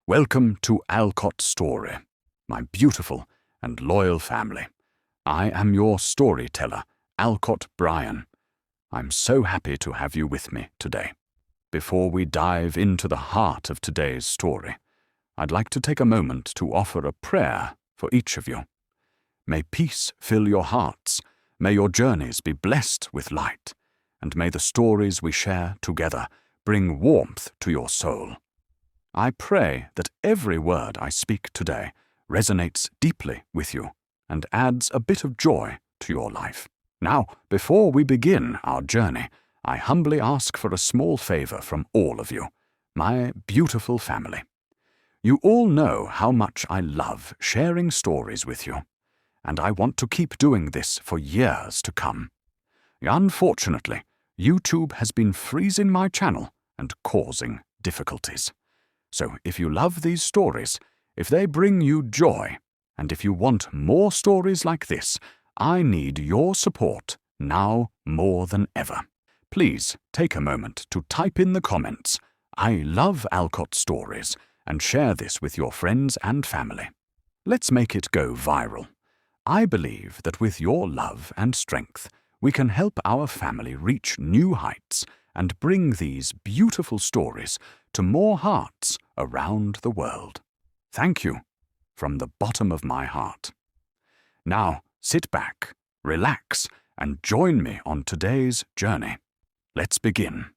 Welcome to Alcott's Story, my beautiful and loyal family. I am your storyteller, Alcott Bryan. I'm so happy to have you with me today. Before we dive into the heart of today's story, I'd like to take a moment to offer a prayer for each of you. May peace fill your hearts, may your journeys be blessed with light, and may the stories we share together bring warmth to your soul. I pray that every word I speak today resonates deeply with you and adds a bit of joy to your life. Now, before we begin our journey, I humbly ask for a small favor from all of you, my beautiful family. You all know how much I love sharing stories with you, and I want to keep doing this for years to come. Unfortunately, YouTube has been freezing my channel and causing difficulties. So if you love these stories, if they bring you joy, and if you want more stories like this, I need your support now more than ever. Please take a moment to type in the comments, "I love Alcott Stories," and share this with your friends and family. Let's make it go viral. I believe that with your love and strength, we can help our family reach new heights and bring these beautiful stories to more hearts around the world. Thank you from the bottom of my heart. Now, sit back, relax, and join me on today's journey. Let's begin.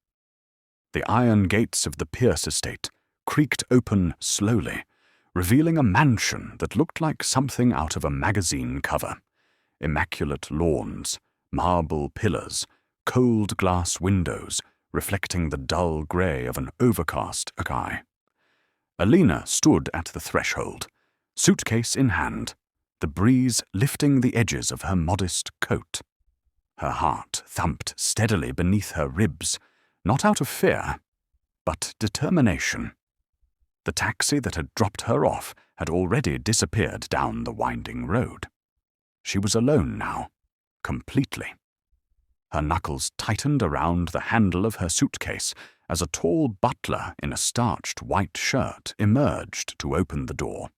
The iron gates of the Pierce estate creaked open slowly, revealing a mansion that looked like something out of a magazine cover. Immaculate lawns, marble pillars, cold glass windows reflecting the dull grey of an overcast sky. Alina stood at the threshold, suitcase in hand, the breeze lifting the edges of her modest coat. Her heart thumped steadily beneath her ribs, not out of fear, but determination. The taxi that had dropped her off had already disappeared down the winding road. She was alone now, completely. Her knuckles tightened around the handle of her suitcase as a tall butler in a starched white shirt emerged to open the door.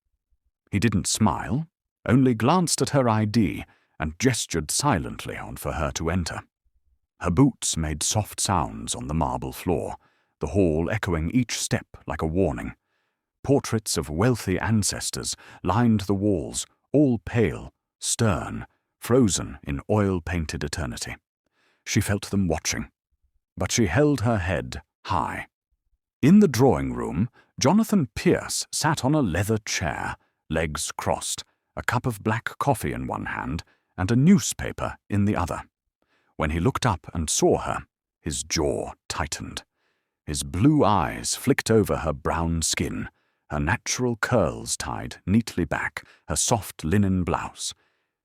He didn't smile, only glanced at her ID and gestured silently on for her to enter. Her boots made soft sounds on the marble floor, the hall echoing each step like a warning. Portraits of wealthy ancestors lined the walls, all pale, stern, frozen in oil-painted eternity. She felt them watching, but she held her head high. In the drawing room, Jonathan Pierce sat on a leather chair, legs crossed, a cup of black coffee in one hand and a newspaper in the other. When he looked up and saw her, his jaw tightened. His blue eyes flicked over her brown skin, her natural curls tied neatly back, her soft linen blouse.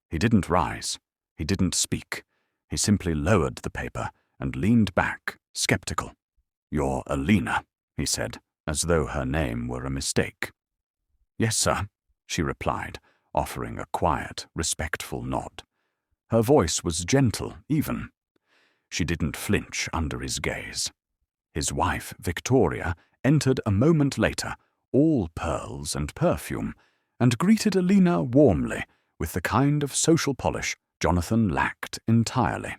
He didn't rise. He didn't speak. He simply lowered the paper and leaned back, skeptical. "You're Alina," he said, as though her name were a mistake. "Yes, sir," she replied, offering a quiet, respectful nod. Her voice was gentle, even. She didn't flinch under his gaze. His wife, Victoria, entered a moment later, all pearls and perfume, and greeted Alina warmly, with the kind of social polish Jonathan lacked entirely.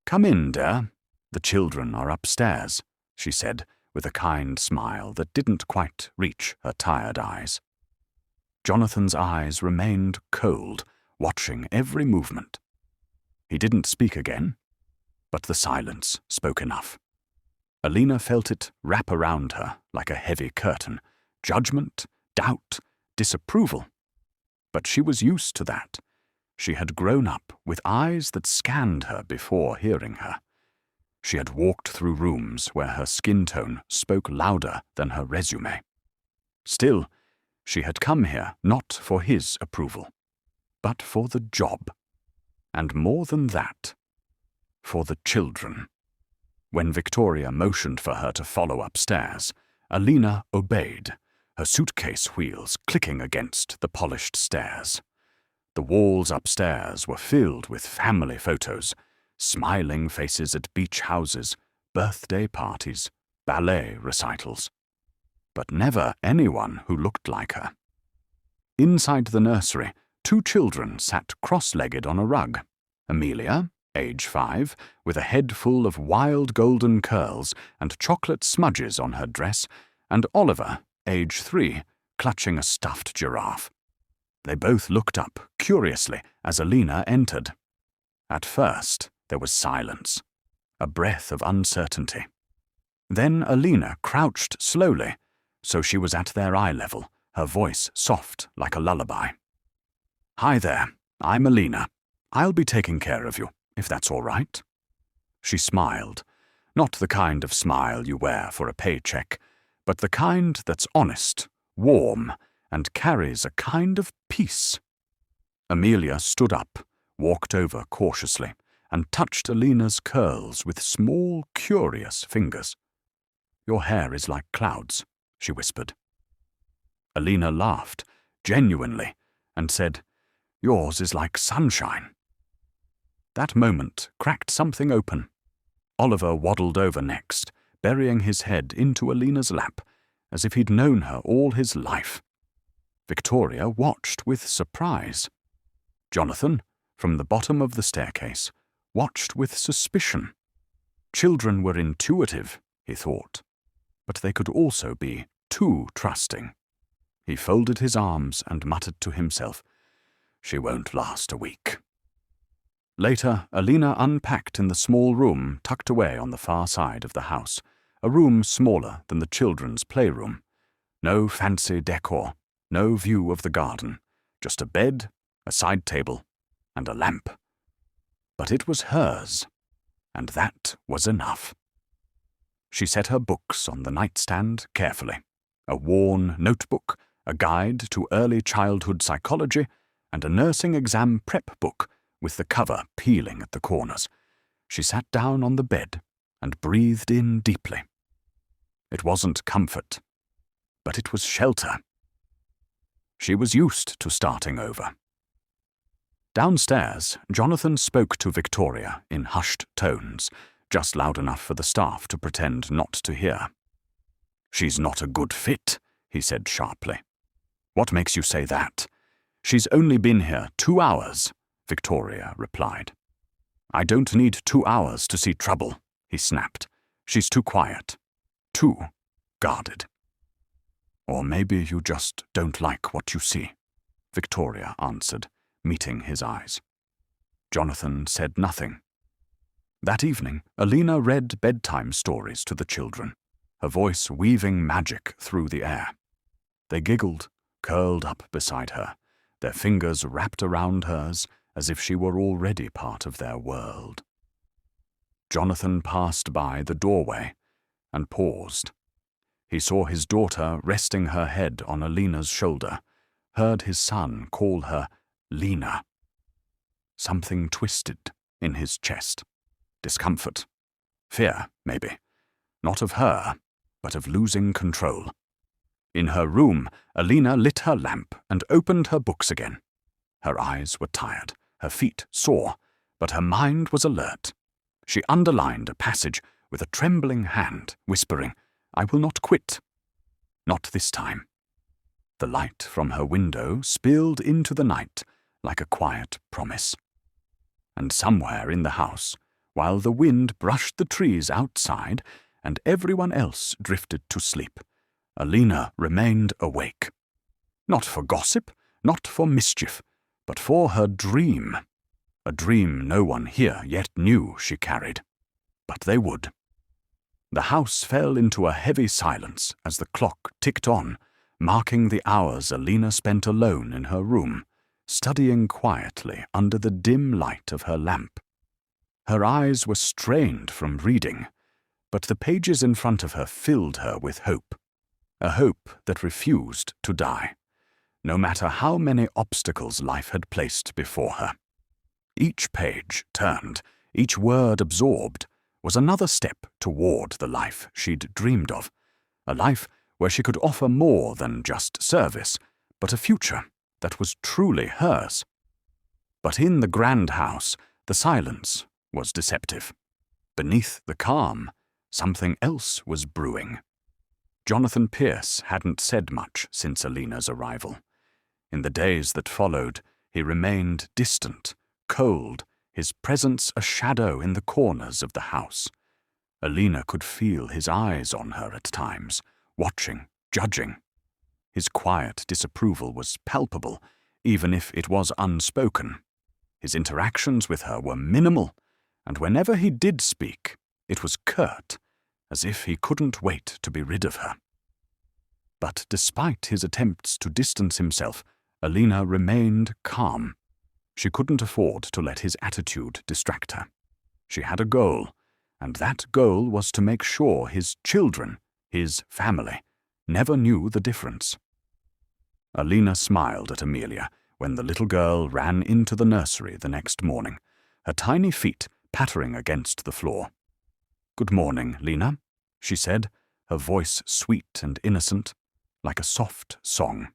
"Come in, dear. The children are upstairs," she said, with a kind smile that didn't quite reach her tired eyes. Jonathan's eyes remained cold, watching every movement. He didn't speak again, but the silence spoke enough. Alina felt it wrap around her like a heavy curtain, judgment, doubt, disapproval. But she was used to that. She had grown up with eyes that scanned her before hearing her. She had walked through rooms where her skin tone spoke louder than her resume. Still, she had come here not for his approval, but for the job. And more than that, for the children. When Victoria motioned for her to follow upstairs, Alina obeyed, her suitcase wheels clicking against the polished stairs. The walls upstairs were filled with family photos, smiling faces at beach houses, birthday parties, ballet recitals. but never anyone who looked like her. Inside the nursery, 2 children sat cross-legged on a rug. Amelia, age 5, with a head full of wild golden curls and chocolate smudges on her dress, and Oliver, age 3, clutching a stuffed giraffe. They both looked up curiously as Alina entered. At first, there was silence, a breath of uncertainty. Then Alina crouched slowly, so she was at their eye level, her voice soft like a lullaby. "Hi there, I'm Alina. I'll be taking care of you, if that's all right." She smiled, not the kind of smile you wear for a paycheck, but the kind that's honest, warm, and carries a kind of peace. Amelia stood up, walked over cautiously, and touched Alina's curls with small, curious fingers. "Your hair is like clouds," she whispered. Alina laughed, genuinely, and said, "Yours is like sunshine." That moment cracked something open. Oliver waddled over next, burying his head into Alina's lap, as if he'd known her all his life. Victoria watched with surprise. Jonathan, from the bottom of the staircase, watched with suspicion. Children were intuitive, he thought, but they could also be too trusting. He folded his arms and muttered to himself, "She won't last a week." Later, Alina unpacked in the small room tucked away on the far side of the house, a room smaller than the children's playroom. No fancy decor, no view of the garden, just a bed, a side table, and a lamp. But it was hers, and that was enough. She set her books on the nightstand carefully, a worn notebook, a guide to early childhood psychology, and a nursing exam prep book with the cover peeling at the corners. She sat down on the bed and breathed in deeply. It wasn't comfort, but it was shelter. She was used to starting over. Downstairs, Jonathan spoke to Victoria in hushed tones, just loud enough for the staff to pretend not to hear. "She's not a good fit," he said sharply. "What makes you say that?" "She's only been here 2 hours, Victoria replied. "I don't need 2 hours to see trouble," he snapped. "She's too quiet, too guarded." "Or maybe you just don't like what you see," Victoria answered, meeting his eyes. Jonathan said nothing. That evening, Alina read bedtime stories to the children, her voice weaving magic through the air. They giggled, curled up beside her, their fingers wrapped around hers as if she were already part of their world. Jonathan passed by the doorway and paused. He saw his daughter resting her head on Alina's shoulder, heard his son call her Lena. Something twisted in his chest. Discomfort. Fear, maybe. Not of her, but of losing control. In her room, Alina lit her lamp and opened her books again. Her eyes were tired, her feet sore, but her mind was alert. She underlined a passage with a trembling hand, whispering, "I will not quit. Not this time." The light from her window spilled into the night like a quiet promise. And somewhere in the house, while the wind brushed the trees outside and everyone else drifted to sleep, Alina remained awake. Not for gossip, not for mischief, but for her dream. A dream no one here yet knew she carried. But they would. The house fell into a heavy silence as the clock ticked on, marking the hours Alina spent alone in her room, studying quietly under the dim light of her lamp. Her eyes were strained from reading, but the pages in front of her filled her with hope, a hope that refused to die, no matter how many obstacles life had placed before her. Each page turned, each word absorbed, was another step toward the life she'd dreamed of, a life where she could offer more than just service, but a future that was truly hers. But in the grand house, the silence was deceptive. Beneath the calm, something else was brewing. Jonathan Pierce hadn't said much since Alina's arrival. In the days that followed, he remained distant, cold, his presence a shadow in the corners of the house. Alina could feel his eyes on her at times, watching, judging. His quiet disapproval was palpable, even if it was unspoken. His interactions with her were minimal, and whenever he did speak, it was curt, as if he couldn't wait to be rid of her. But despite his attempts to distance himself, Alina remained calm. She couldn't afford to let his attitude distract her. She had a goal, and that goal was to make sure his children, his family, never knew the difference. Alina smiled at Amelia when the little girl ran into the nursery the next morning, her tiny feet pattering against the floor. "Good morning, Lena," she said, her voice sweet and innocent, like a soft song.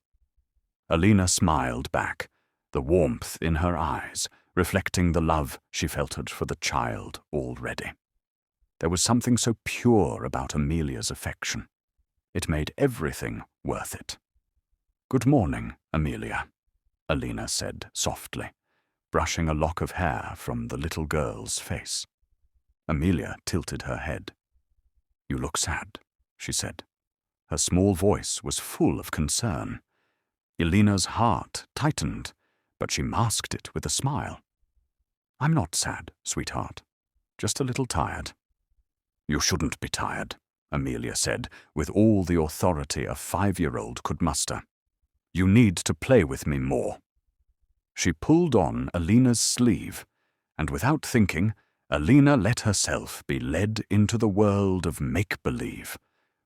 Alina smiled back, the warmth in her eyes reflecting the love she felt for the child already. There was something so pure about Amelia's affection. It made everything worth it. "Good morning, Amelia," Alina said softly, brushing a lock of hair from the little girl's face. Amelia tilted her head. "You look sad," she said. Her small voice was full of concern. Alina's heart tightened, but she masked it with a smile. "I'm not sad, sweetheart. Just a little tired." "You shouldn't be tired," Amelia said, with all the authority a 5-year-old could muster. "You need to play with me more." She pulled on Alina's sleeve, and without thinking, Alina let herself be led into the world of make-believe,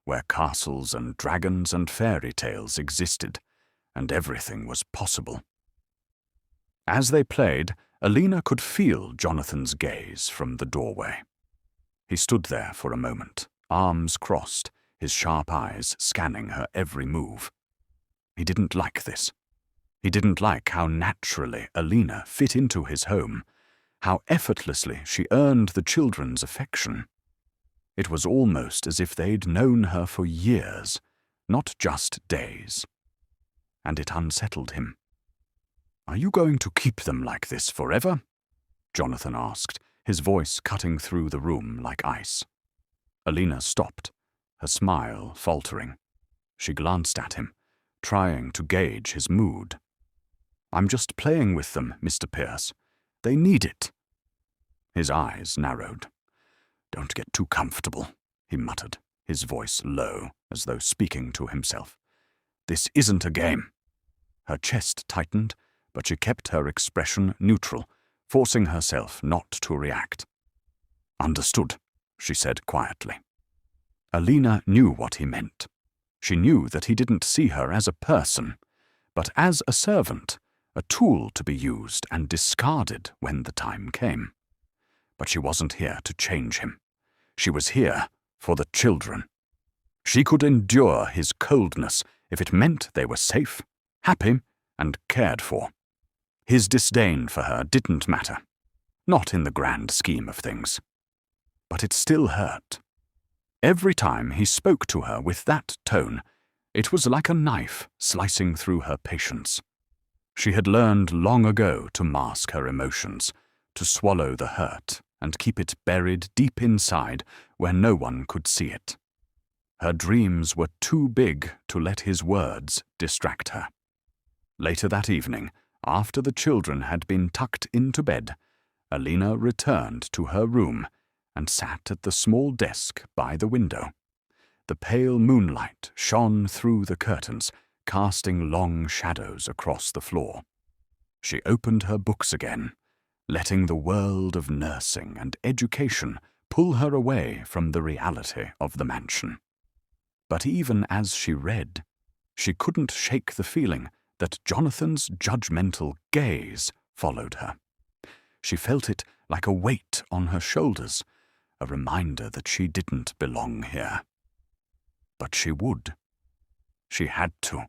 where castles and dragons and fairy tales existed, and everything was possible. As they played, Alina could feel Jonathan's gaze from the doorway. He stood there for a moment, arms crossed, his sharp eyes scanning her every move. He didn't like this. He didn't like how naturally Alina fit into his home, how effortlessly she earned the children's affection. It was almost as if they'd known her for years, not just days. And it unsettled him. "Are you going to keep them like this forever?" Jonathan asked, his voice cutting through the room like ice. Alina stopped, her smile faltering. She glanced at him, trying to gauge his mood. "I'm just playing with them, Mr. Pierce. They need it." His eyes narrowed. "Don't get too comfortable," he muttered, his voice low, as though speaking to himself. "This isn't a game." Her chest tightened, but she kept her expression neutral, forcing herself not to react. "Understood," she said quietly. Alina knew what he meant. She knew that he didn't see her as a person, but as a servant, a tool to be used and discarded when the time came. But she wasn't here to change him. She was here for the children. She could endure his coldness if it meant they were safe, happy, and cared for. His disdain for her didn't matter, not in the grand scheme of things. But it still hurt. Every time he spoke to her with that tone, it was like a knife slicing through her patience. She had learned long ago to mask her emotions, to swallow the hurt and keep it buried deep inside where no one could see it. Her dreams were too big to let his words distract her. Later that evening, after the children had been tucked into bed, Alina returned to her room and sat at the small desk by the window. The pale moonlight shone through the curtains, casting long shadows across the floor. She opened her books again, letting the world of nursing and education pull her away from the reality of the mansion. But even as she read, she couldn't shake the feeling that Jonathan's judgmental gaze followed her. She felt it like a weight on her shoulders, a reminder that she didn't belong here. But she would. She had to.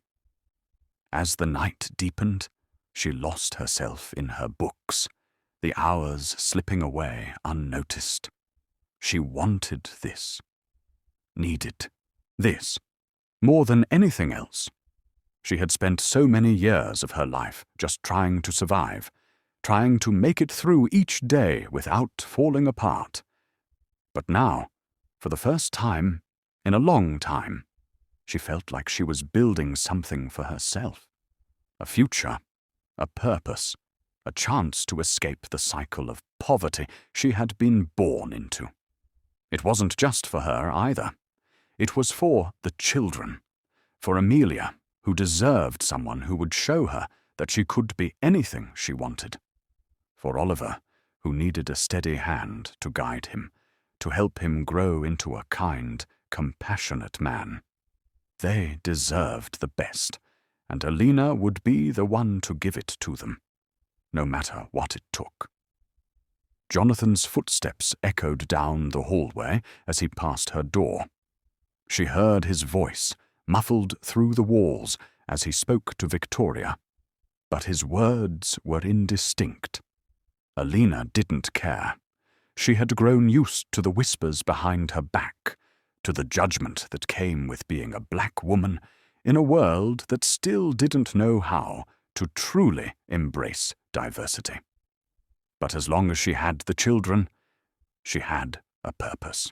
As the night deepened, she lost herself in her books, the hours slipping away unnoticed. She wanted this, needed this, more than anything else. She had spent so many years of her life just trying to survive, trying to make it through each day without falling apart. But now, for the first time in a long time, she felt like she was building something for herself. A future, a purpose, a chance to escape the cycle of poverty she had been born into. It wasn't just for her either. It was for the children, for Amelia, who deserved someone who would show her that she could be anything she wanted. For Oliver, who needed a steady hand to guide him, to help him grow into a kind, compassionate man. They deserved the best, and Alina would be the one to give it to them, no matter what it took. Jonathan's footsteps echoed down the hallway as he passed her door. She heard his voice, muffled through the walls, as he spoke to Victoria, but his words were indistinct. Alina didn't care. She had grown used to the whispers behind her back, to the judgment that came with being a black woman in a world that still didn't know how to truly embrace diversity. But as long as she had the children, she had a purpose.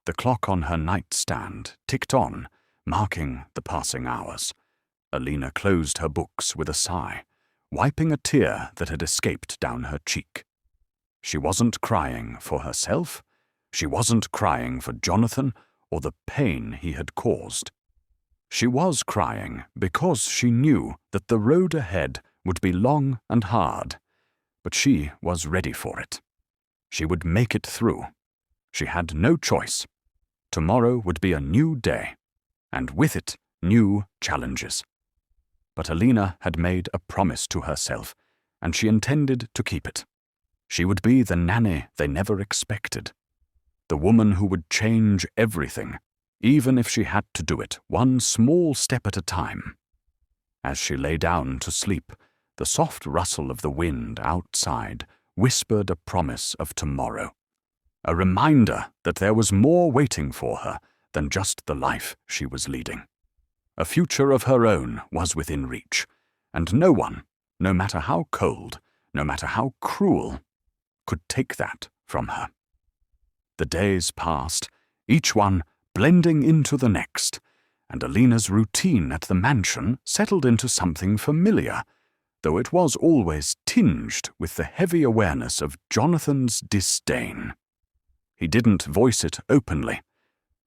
The clock on her nightstand ticked on, marking the passing hours. Alina closed her books with a sigh, wiping a tear that had escaped down her cheek. She wasn't crying for herself. She wasn't crying for Jonathan or the pain he had caused. She was crying because she knew that the road ahead would be long and hard, but she was ready for it. She would make it through. She had no choice. Tomorrow would be a new day, and with it, new challenges. But Alina had made a promise to herself, and she intended to keep it. She would be the nanny they never expected, the woman who would change everything, even if she had to do it one small step at a time. As she lay down to sleep, the soft rustle of the wind outside whispered a promise of tomorrow, a reminder that there was more waiting for her than just the life she was leading. A future of her own was within reach, and no one, no matter how cold, no matter how cruel, could take that from her. The days passed, each one blending into the next, and Alina's routine at the mansion settled into something familiar, though it was always tinged with the heavy awareness of Jonathan's disdain. He didn't voice it openly,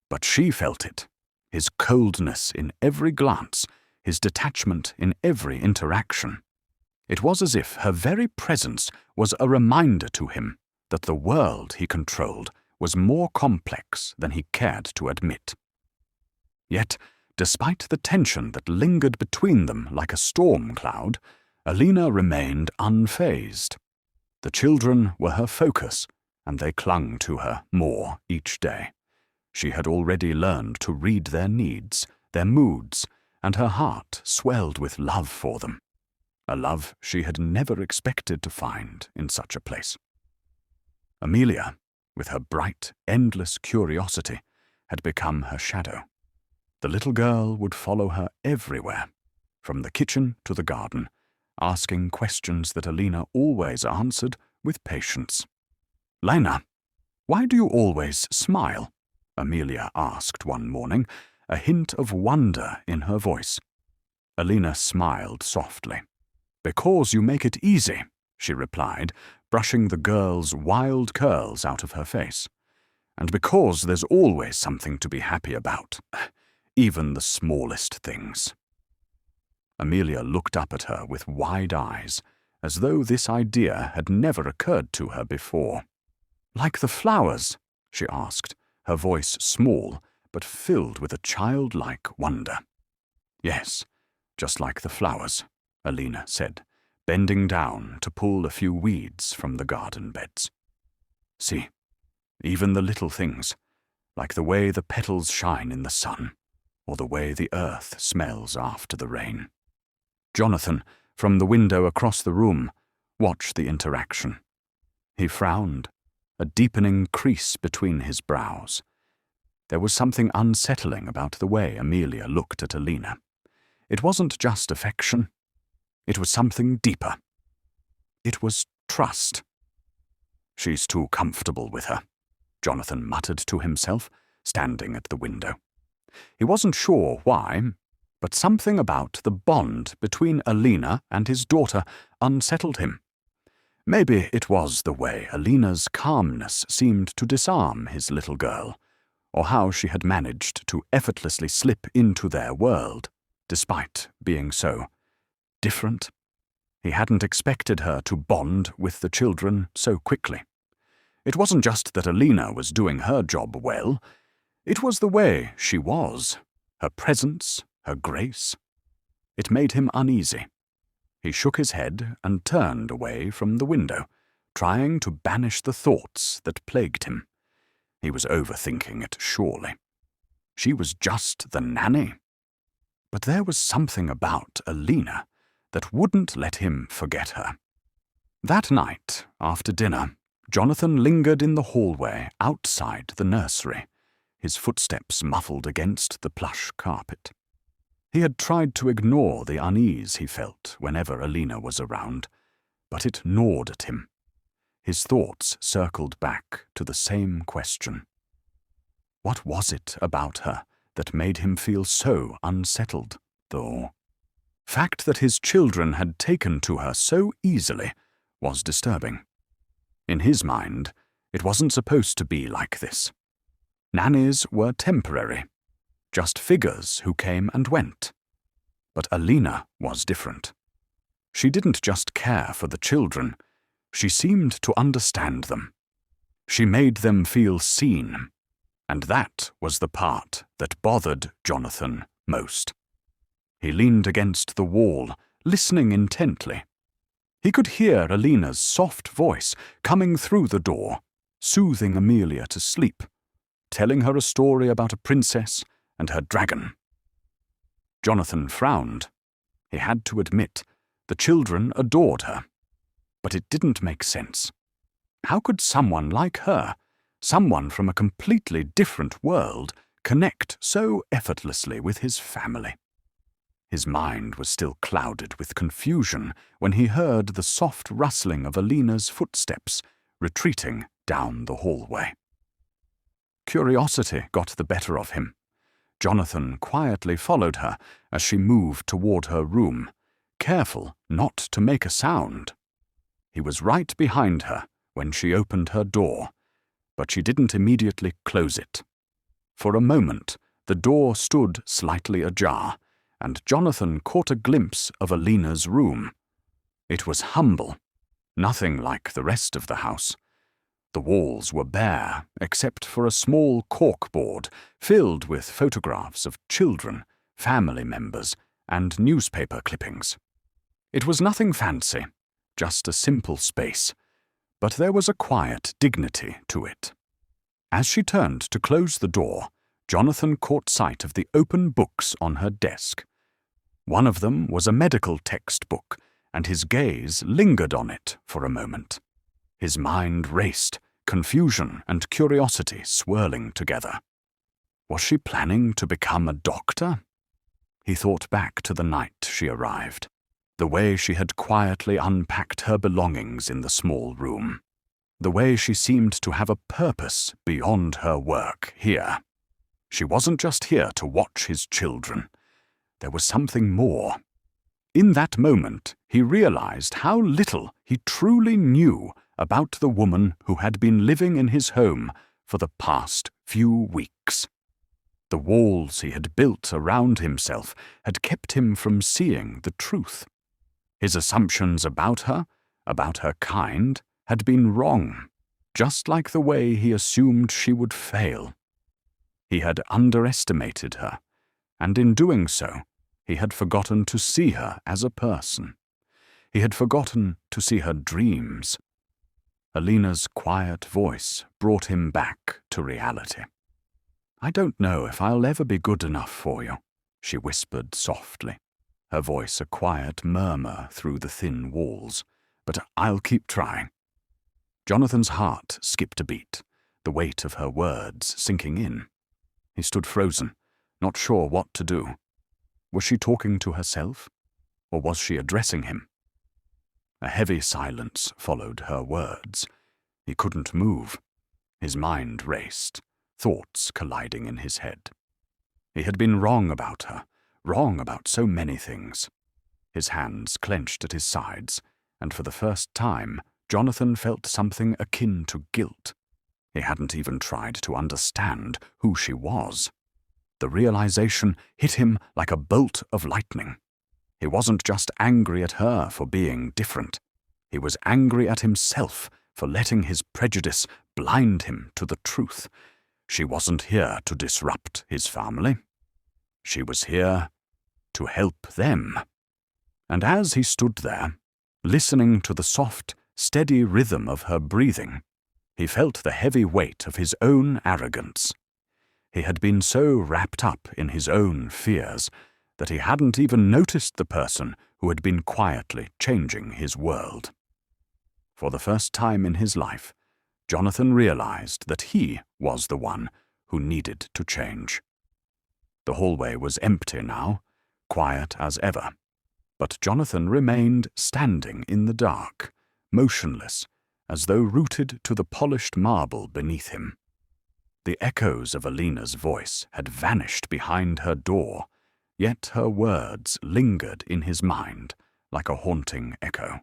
but she felt it, his coldness in every glance, his detachment in every interaction. It was as if her very presence was a reminder to him that the world he controlled was more complex than he cared to admit. Yet, despite the tension that lingered between them like a storm cloud, Alina remained unfazed. The children were her focus, and they clung to her more each day. She had already learned to read their needs, their moods, and her heart swelled with love for them, a love she had never expected to find in such a place. Amelia, with her bright, endless curiosity, had become her shadow. The little girl would follow her everywhere, from the kitchen to the garden, asking questions that Alina always answered with patience. "Lena, why do you always smile?" Amelia asked one morning, a hint of wonder in her voice. Alina smiled softly. "Because you make it easy," she replied, brushing the girl's wild curls out of her face. "And because there's always something to be happy about, even the smallest things." Amelia looked up at her with wide eyes, as though this idea had never occurred to her before. "Like the flowers?" she asked, her voice small but filled with a childlike wonder. "Yes, just like the flowers," Alina said, bending down to pull a few weeds from the garden beds. "See, even the little things, like the way the petals shine in the sun, or the way the earth smells after the rain." Jonathan, from the window across the room, watched the interaction. He frowned, a deepening crease between his brows. There was something unsettling about the way Amelia looked at Alina. It wasn't just affection. It was something deeper. It was trust. "She's too comfortable with her," Jonathan muttered to himself, standing at the window. He wasn't sure why, but something about the bond between Alina and his daughter unsettled him. Maybe it was the way Alina's calmness seemed to disarm his little girl, or how she had managed to effortlessly slip into their world, despite being so different. He hadn't expected her to bond with the children so quickly. It wasn't just that Alina was doing her job well, it was the way she was, her presence, her grace. It made him uneasy. He shook his head and turned away from the window, trying to banish the thoughts that plagued him. He was overthinking it, surely. She was just the nanny. But there was something about Alina that wouldn't let him forget her. That night, after dinner, Jonathan lingered in the hallway outside the nursery, his footsteps muffled against the plush carpet. He had tried to ignore the unease he felt whenever Alina was around, but it gnawed at him. His thoughts circled back to the same question. What was it about her that made him feel so unsettled, though? Fact that his children had taken to her so easily was disturbing. In his mind, it wasn't supposed to be like this. Nannies were temporary, just figures who came and went. But Alina was different. She didn't just care for the children, she seemed to understand them. She made them feel seen, and that was the part that bothered Jonathan most. He leaned against the wall, listening intently. He could hear Alina's soft voice coming through the door, soothing Amelia to sleep, telling her a story about a princess and her dragon. Jonathan frowned. He had to admit, the children adored her. But it didn't make sense. How could someone like her, someone from a completely different world, connect so effortlessly with his family? His mind was still clouded with confusion when he heard the soft rustling of Alina's footsteps retreating down the hallway. Curiosity got the better of him. Jonathan quietly followed her as she moved toward her room, careful not to make a sound. He was right behind her when she opened her door, but she didn't immediately close it. For a moment, the door stood slightly ajar, and Jonathan caught a glimpse of Alina's room. It was humble, nothing like the rest of the house. The walls were bare, except for a small corkboard filled with photographs of children, family members, and newspaper clippings. It was nothing fancy, just a simple space, but there was a quiet dignity to it. As she turned to close the door, Jonathan caught sight of the open books on her desk. One of them was a medical textbook, and his gaze lingered on it for a moment. His mind raced, confusion and curiosity swirling together. Was she planning to become a doctor? He thought back to the night she arrived, the way she had quietly unpacked her belongings in the small room, the way she seemed to have a purpose beyond her work here. She wasn't just here to watch his children. There was something more. In that moment, he realized how little he truly knew about the woman who had been living in his home for the past few weeks. The walls he had built around himself had kept him from seeing the truth. His assumptions about her kind, had been wrong, just like the way he assumed she would fail. He had underestimated her, and in doing so, he had forgotten to see her as a person. He had forgotten to see her dreams. Alina's quiet voice brought him back to reality. "I don't know if I'll ever be good enough for you," she whispered softly, her voice a quiet murmur through the thin walls, "but I'll keep trying." Jonathan's heart skipped a beat, the weight of her words sinking in. He stood frozen, not sure what to do. Was she talking to herself, or was she addressing him? A heavy silence followed her words. He couldn't move. His mind raced, thoughts colliding in his head. He had been wrong about her, wrong about so many things. His hands clenched at his sides, and for the first time, Jonathan felt something akin to guilt. He hadn't even tried to understand who she was. The realization hit him like a bolt of lightning. He wasn't just angry at her for being different. He was angry at himself for letting his prejudice blind him to the truth. She wasn't here to disrupt his family. She was here to help them. And as he stood there, listening to the soft, steady rhythm of her breathing, he felt the heavy weight of his own arrogance. He had been so wrapped up in his own fears that he hadn't even noticed the person who had been quietly changing his world. For the first time in his life, Jonathan realized that he was the one who needed to change. The hallway was empty now, quiet as ever, but Jonathan remained standing in the dark, motionless, as though rooted to the polished marble beneath him. The echoes of Alina's voice had vanished behind her door, yet her words lingered in his mind like a haunting echo.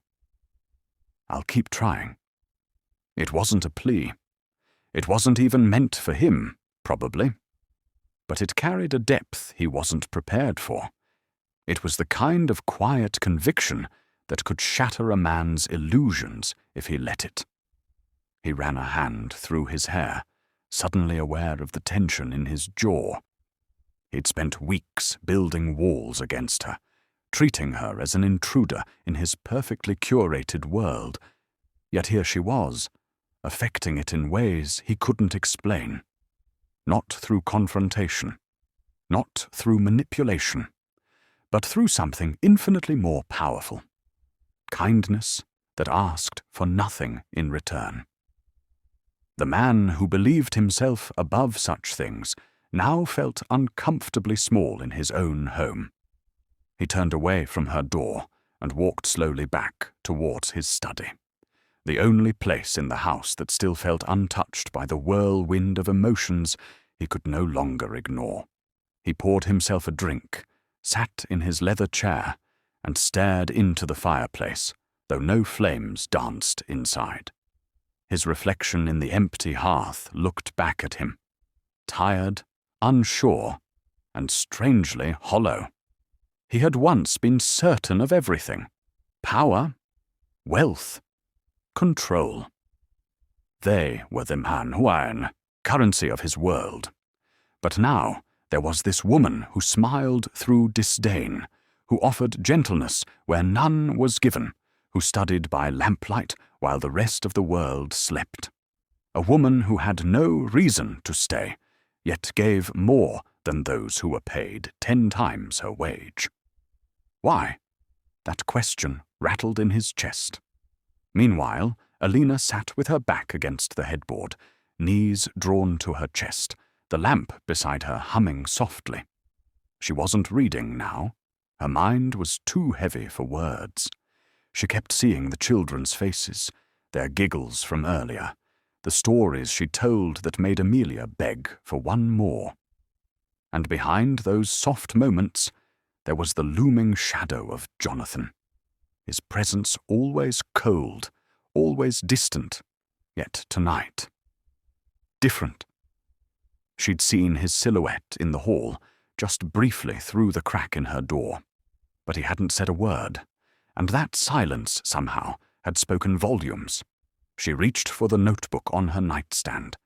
"I'll keep trying." It wasn't a plea. It wasn't even meant for him, probably. But it carried a depth he wasn't prepared for. It was the kind of quiet conviction that could shatter a man's illusions if he let it. He ran a hand through his hair, suddenly aware of the tension in his jaw. He'd spent weeks building walls against her, treating her as an intruder in his perfectly curated world. Yet here she was, affecting it in ways he couldn't explain. Not through confrontation, not through manipulation, but through something infinitely more powerful. Kindness that asked for nothing in return. The man who believed himself above such things now felt uncomfortably small in his own home. He turned away from her door and walked slowly back towards his study, the only place in the house that still felt untouched by the whirlwind of emotions he could no longer ignore. He poured himself a drink, sat in his leather chair, and stared into the fireplace, though no flames danced inside. His reflection in the empty hearth looked back at him, tired, unsure, and strangely hollow. He had once been certain of everything: power, wealth, control. They were the manhuan, currency of his world. But now there was this woman who smiled through disdain, who offered gentleness where none was given, who studied by lamplight while the rest of the world slept. A woman who had no reason to stay, yet gave more than those who were paid 10 times her wage. Why? That question rattled in his chest. Meanwhile, Alina sat with her back against the headboard, knees drawn to her chest, the lamp beside her humming softly. She wasn't reading now. Her mind was too heavy for words. She kept seeing the children's faces, their giggles from earlier, the stories she told that made Amelia beg for one more. And behind those soft moments, there was the looming shadow of Jonathan. His presence always cold, always distant, yet tonight different. She'd seen his silhouette in the hall, just briefly through the crack in her door, but he hadn't said a word, and that silence somehow had spoken volumes. She reached for the notebook on her nightstand,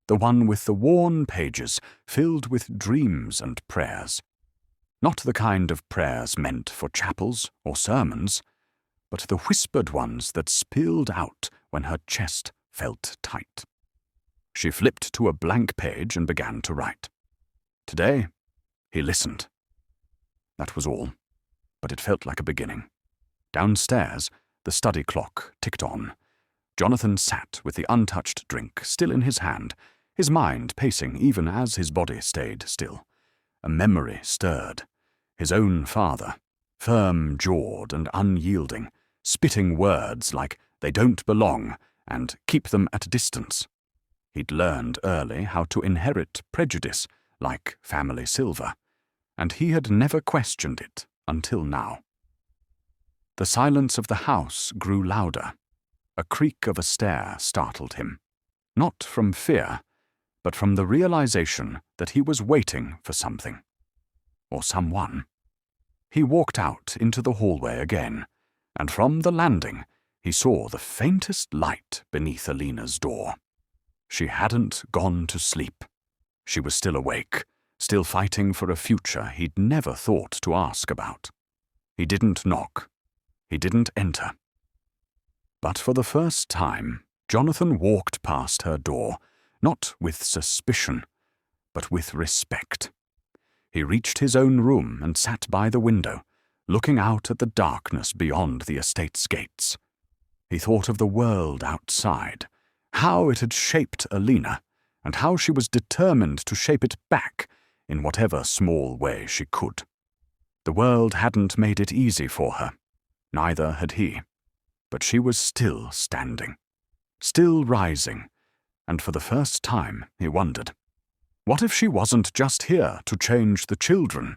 the one with the worn pages filled with dreams and prayers. Not the kind of prayers meant for chapels or sermons, but the whispered ones that spilled out when her chest felt tight. She flipped to a blank page and began to write. Today, he listened. That was all, but it felt like a beginning. Downstairs, the study clock ticked on. Jonathan sat with the untouched drink still in his hand, his mind pacing even as his body stayed still. A memory stirred. His own father, firm-jawed and unyielding, spitting words like "they don't belong" and "keep them at distance." He'd learned early how to inherit prejudice like family silver, and he had never questioned it until now. The silence of the house grew louder. A creak of a stair startled him, not from fear, but from the realization that he was waiting for something, or someone. He walked out into the hallway again, and from the landing he saw the faintest light beneath Alina's door. She hadn't gone to sleep. She was still awake, still fighting for a future he'd never thought to ask about. He didn't knock. He didn't enter. But for the first time, Jonathan walked past her door, not with suspicion, but with respect. He reached his own room and sat by the window, looking out at the darkness beyond the estate's gates. He thought of the world outside, how it had shaped Alina, and how she was determined to shape it back in whatever small way she could. The world hadn't made it easy for her. Neither had he. But she was still standing, still rising, and for the first time he wondered, what if she wasn't just here to change the children?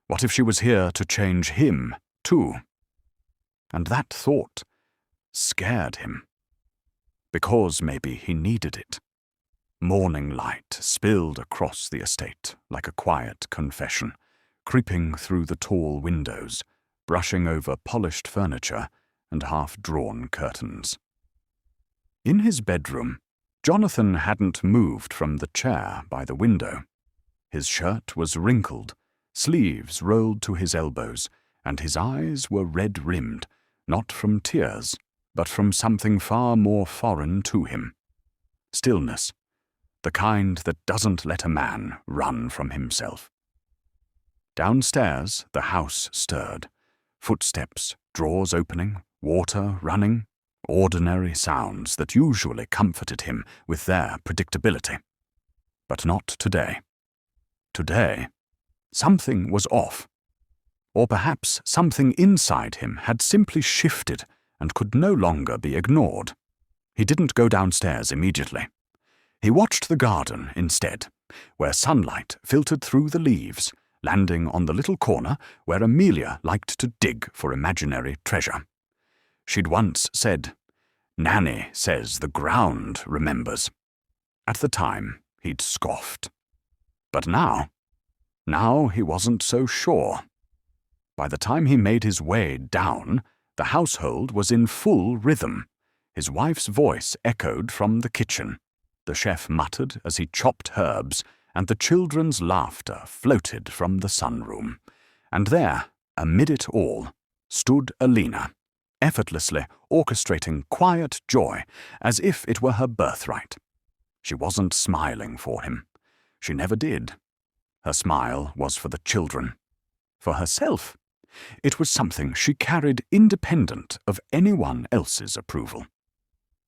What if she was here to change him, too? And that thought scared him. Because maybe he needed it. Morning light spilled across the estate like a quiet confession, creeping through the tall windows, brushing over polished furniture and half-drawn curtains. In his bedroom, Jonathan hadn't moved from the chair by the window. His shirt was wrinkled, sleeves rolled to his elbows, and his eyes were red-rimmed, not from tears, but from something far more foreign to him. Stillness, the kind that doesn't let a man run from himself. Downstairs, the house stirred. Footsteps, drawers opening, water running, ordinary sounds that usually comforted him with their predictability. But not today. Today, something was off. Or perhaps something inside him had simply shifted and could no longer be ignored. He didn't go downstairs immediately. He watched the garden instead, where sunlight filtered through the leaves, landing on the little corner where Amelia liked to dig for imaginary treasure. She'd once said, "Nanny says the ground remembers." At the time, he'd scoffed. But now he wasn't so sure. By the time he made his way down, the household was in full rhythm. His wife's voice echoed from the kitchen. The chef muttered as he chopped herbs, and the children's laughter floated from the sunroom. And there, amid it all, stood Alina, effortlessly orchestrating quiet joy as if it were her birthright. She wasn't smiling for him. She never did. Her smile was for the children. For herself, it was something she carried independent of anyone else's approval.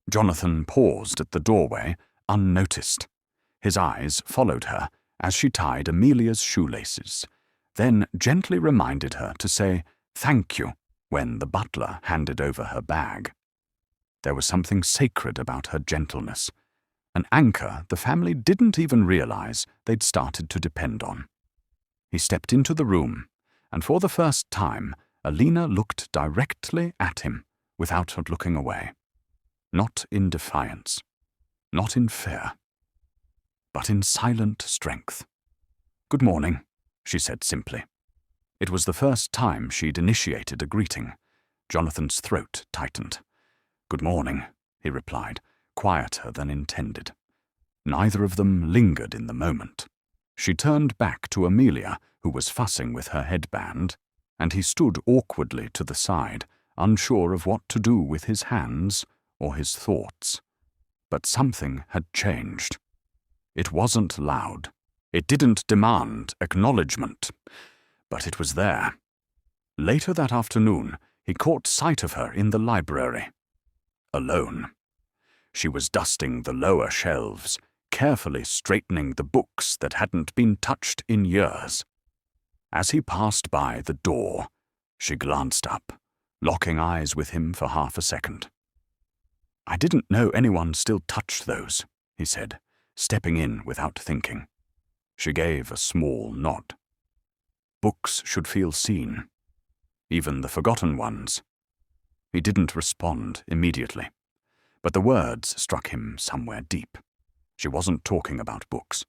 Jonathan paused at the doorway, unnoticed. His eyes followed her as she tied Amelia's shoelaces, then gently reminded her to say "thank you" when the butler handed over her bag. There was something sacred about her gentleness, an anchor the family didn't even realize they'd started to depend on. He stepped into the room, and for the first time, Alina looked directly at him without looking away. Not in defiance, not in fear, but in silent strength. "Good morning," she said simply. It was the first time she'd initiated a greeting. Jonathan's throat tightened. "Good morning," he replied, quieter than intended. Neither of them lingered in the moment. She turned back to Amelia, who was fussing with her headband, and he stood awkwardly to the side, unsure of what to do with his hands or his thoughts. But something had changed. It wasn't loud. It didn't demand acknowledgement. But it was there. Later that afternoon, he caught sight of her in the library. Alone. She was dusting the lower shelves, carefully straightening the books that hadn't been touched in years. As he passed by the door, she glanced up, locking eyes with him for half a second. "I didn't know anyone still touched those," he said, stepping in without thinking. She gave a small nod. Books should feel seen, even the forgotten ones. He didn't respond immediately, but the words struck him somewhere deep. She wasn't talking about books.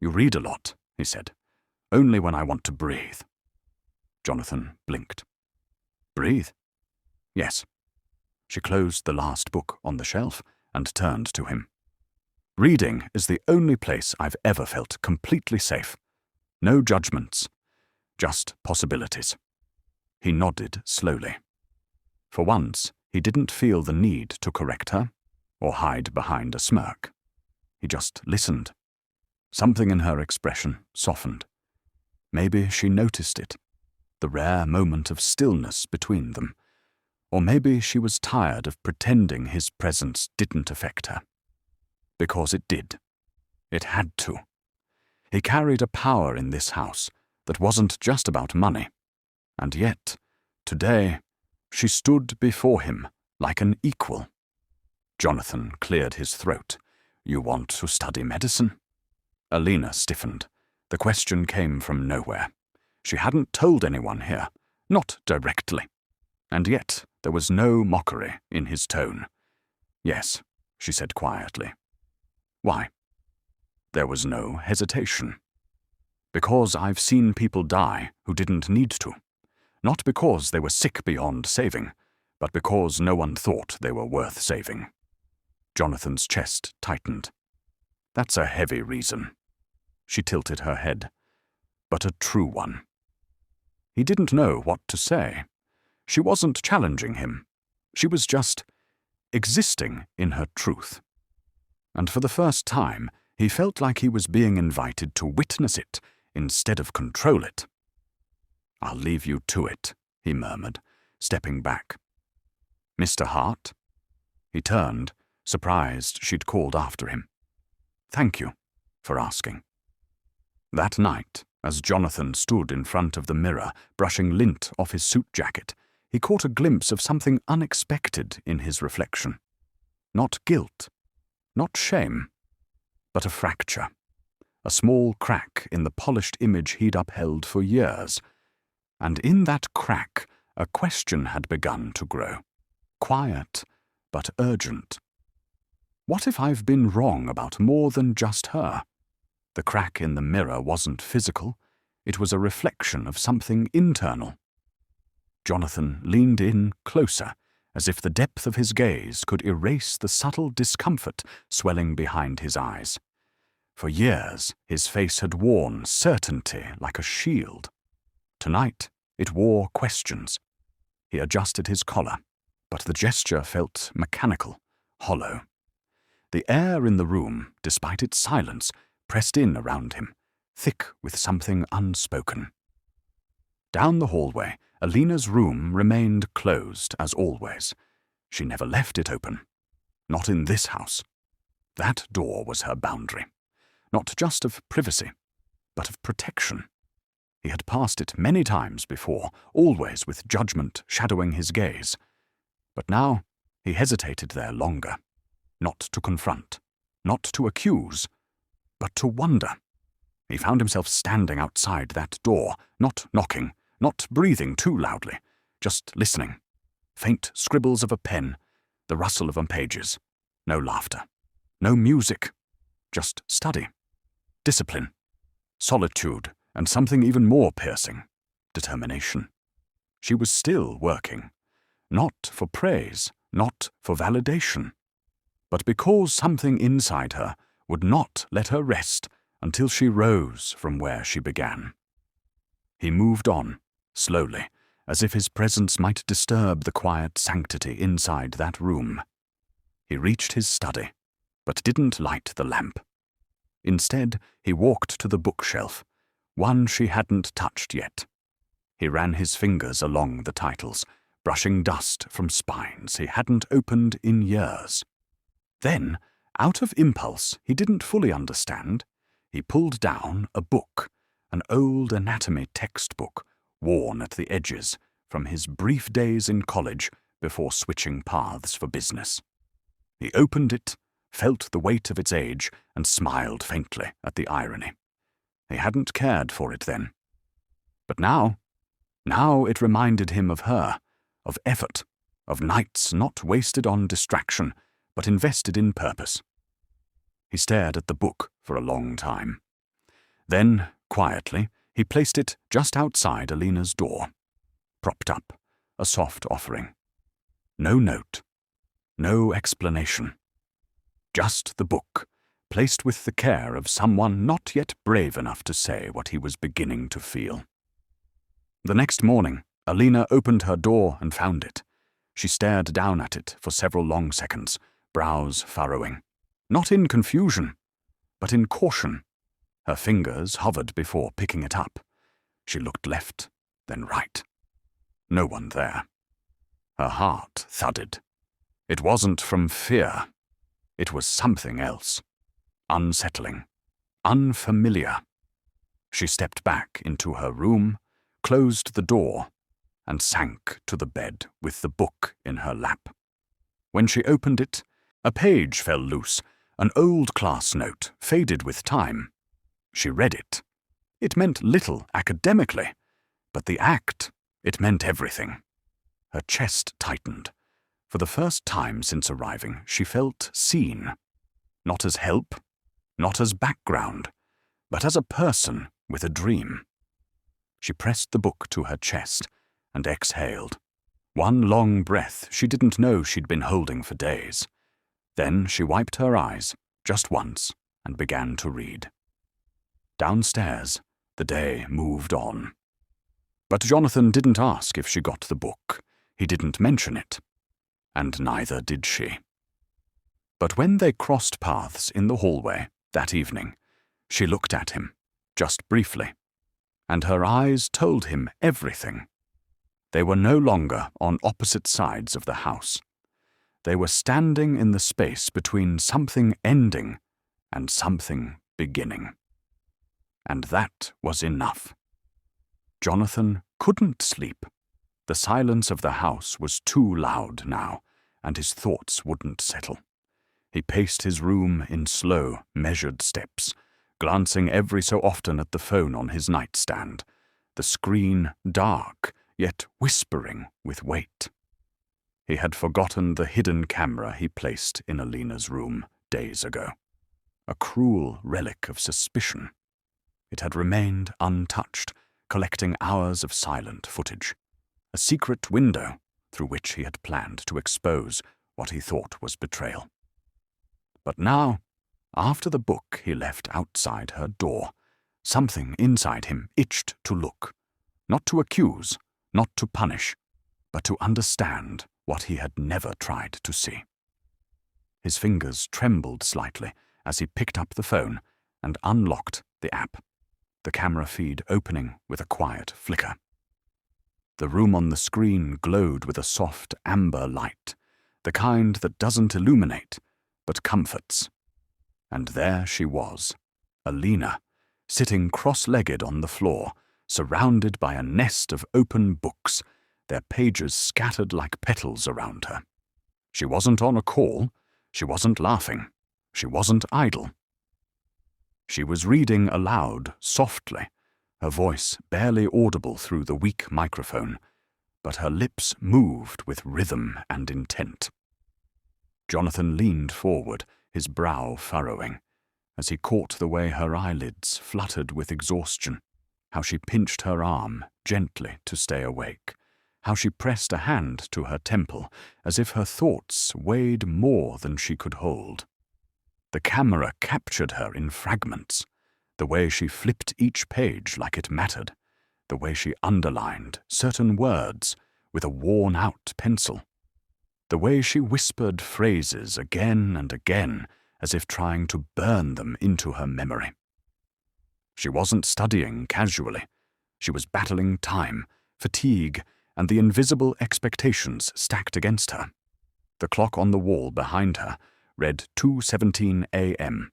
"You read a lot," he said. "Only when I want to breathe." Jonathan blinked. "Breathe?" "Yes." She closed the last book on the shelf and turned to him. "Reading is the only place I've ever felt completely safe. No judgments, just possibilities." He nodded slowly. For once, he didn't feel the need to correct her or hide behind a smirk. He just listened. Something in her expression softened. Maybe she noticed it, the rare moment of stillness between them. Or maybe she was tired of pretending his presence didn't affect her. Because it did. It had to. He carried a power in this house that wasn't just about money. And yet, today, she stood before him like an equal. Jonathan cleared his throat. "You want to study medicine?" Alina stiffened. The question came from nowhere. She hadn't told anyone here, not directly. And yet, there was no mockery in his tone. "Yes," she said quietly. "Why?" There was no hesitation. "Because I've seen people die who didn't need to. Not because they were sick beyond saving, but because no one thought they were worth saving." Jonathan's chest tightened. "That's a heavy reason." She tilted her head. "But a true one." He didn't know what to say. She wasn't challenging him. She was just existing in her truth. And for the first time, he felt like he was being invited to witness it instead of control it. "I'll leave you to it," he murmured, stepping back. "Mr. Hart?" He turned, surprised she'd called after him. "Thank you for asking." That night, as Jonathan stood in front of the mirror, brushing lint off his suit jacket, he caught a glimpse of something unexpected in his reflection. Not guilt, not shame, but a fracture. A small crack in the polished image he'd upheld for years. And in that crack, a question had begun to grow. Quiet, but urgent. What if I've been wrong about more than just her? The crack in the mirror wasn't physical. It was a reflection of something internal. Jonathan leaned in closer, as if the depth of his gaze could erase the subtle discomfort swelling behind his eyes. For years, his face had worn certainty like a shield. Tonight, it wore questions. He adjusted his collar, but the gesture felt mechanical, hollow. The air in the room, despite its silence, pressed in around him, thick with something unspoken. Down the hallway, Alina's room remained closed as always. She never left it open. Not in this house. That door was her boundary. Not just of privacy, but of protection. He had passed it many times before, always with judgment shadowing his gaze. But now he hesitated there longer. Not to confront, not to accuse, but to wonder. He found himself standing outside that door, not knocking, not breathing too loudly, just listening. Faint scribbles of a pen, the rustle of pages. No laughter, no music, just study, discipline, solitude, and something even more piercing, determination. She was still working, not for praise, not for validation, but because something inside her would not let her rest until she rose from where she began. He moved on, slowly, as if his presence might disturb the quiet sanctity inside that room. He reached his study, but didn't light the lamp. Instead, he walked to the bookshelf, one she hadn't touched yet. He ran his fingers along the titles, brushing dust from spines he hadn't opened in years. Then, Out of impulse he didn't fully understand, he pulled down a book, an old anatomy textbook, worn at the edges, from his brief days in college before switching paths for business. He opened it, felt the weight of its age, and smiled faintly at the irony. He hadn't cared for it then. But now it reminded him of her, of effort, of nights not wasted on distraction, but invested in purpose. He stared at the book for a long time. Then, quietly, he placed it just outside Alina's door. Propped up, a soft offering. No note, no explanation. Just the book, placed with the care of someone not yet brave enough to say what he was beginning to feel. The next morning, Alina opened her door and found it. She stared down at it for several long seconds, brows furrowing. Not in confusion, but in caution. Her fingers hovered before picking it up. She looked left, then right. No one there. Her heart thudded. It wasn't from fear. It was something else. Unsettling. Unfamiliar. She stepped back into her room, closed the door, and sank to the bed with the book in her lap. When she opened it, a page fell loose, an old class note, faded with time. She read it. It meant little academically, but the act, it meant everything. Her chest tightened. For the first time since arriving, she felt seen. Not as help, not as background, but as a person with a dream. She pressed the book to her chest and exhaled. One long breath she didn't know she'd been holding for days. Then she wiped her eyes, just once, and began to read. Downstairs, the day moved on. But Jonathan didn't ask if she got the book. He didn't mention it. And neither did she. But when they crossed paths in the hallway that evening, she looked at him, just briefly, and her eyes told him everything. They were no longer on opposite sides of the house. They were standing in the space between something ending and something beginning. And that was enough. Jonathan couldn't sleep. The silence of the house was too loud now, and his thoughts wouldn't settle. He paced his room in slow, measured steps, glancing every so often at the phone on his nightstand, the screen dark, yet whispering with weight. He had forgotten the hidden camera he placed in Alina's room days ago. A cruel relic of suspicion. It had remained untouched, collecting hours of silent footage. A secret window through which he had planned to expose what he thought was betrayal. But now, after the book he left outside her door, something inside him itched to look, not to accuse, not to punish, but to understand what he had never tried to see. His fingers trembled slightly as he picked up the phone and unlocked the app, the camera feed opening with a quiet flicker. The room on the screen glowed with a soft amber light, the kind that doesn't illuminate, but comforts. And there she was, Alina, sitting cross-legged on the floor, surrounded by a nest of open books, their pages scattered like petals around her. She wasn't on a call, she wasn't laughing, she wasn't idle. She was reading aloud, softly, her voice barely audible through the weak microphone, but her lips moved with rhythm and intent. Jonathan leaned forward, his brow furrowing, as he caught the way her eyelids fluttered with exhaustion, how she pinched her arm gently to stay awake, how she pressed a hand to her temple, as if her thoughts weighed more than she could hold. The camera captured her in fragments, the way she flipped each page like it mattered, the way she underlined certain words with a worn-out pencil, the way she whispered phrases again and again as if trying to burn them into her memory. She wasn't studying casually. She was battling time, fatigue, and the invisible expectations stacked against her. The clock on the wall behind her read 2:17 a.m.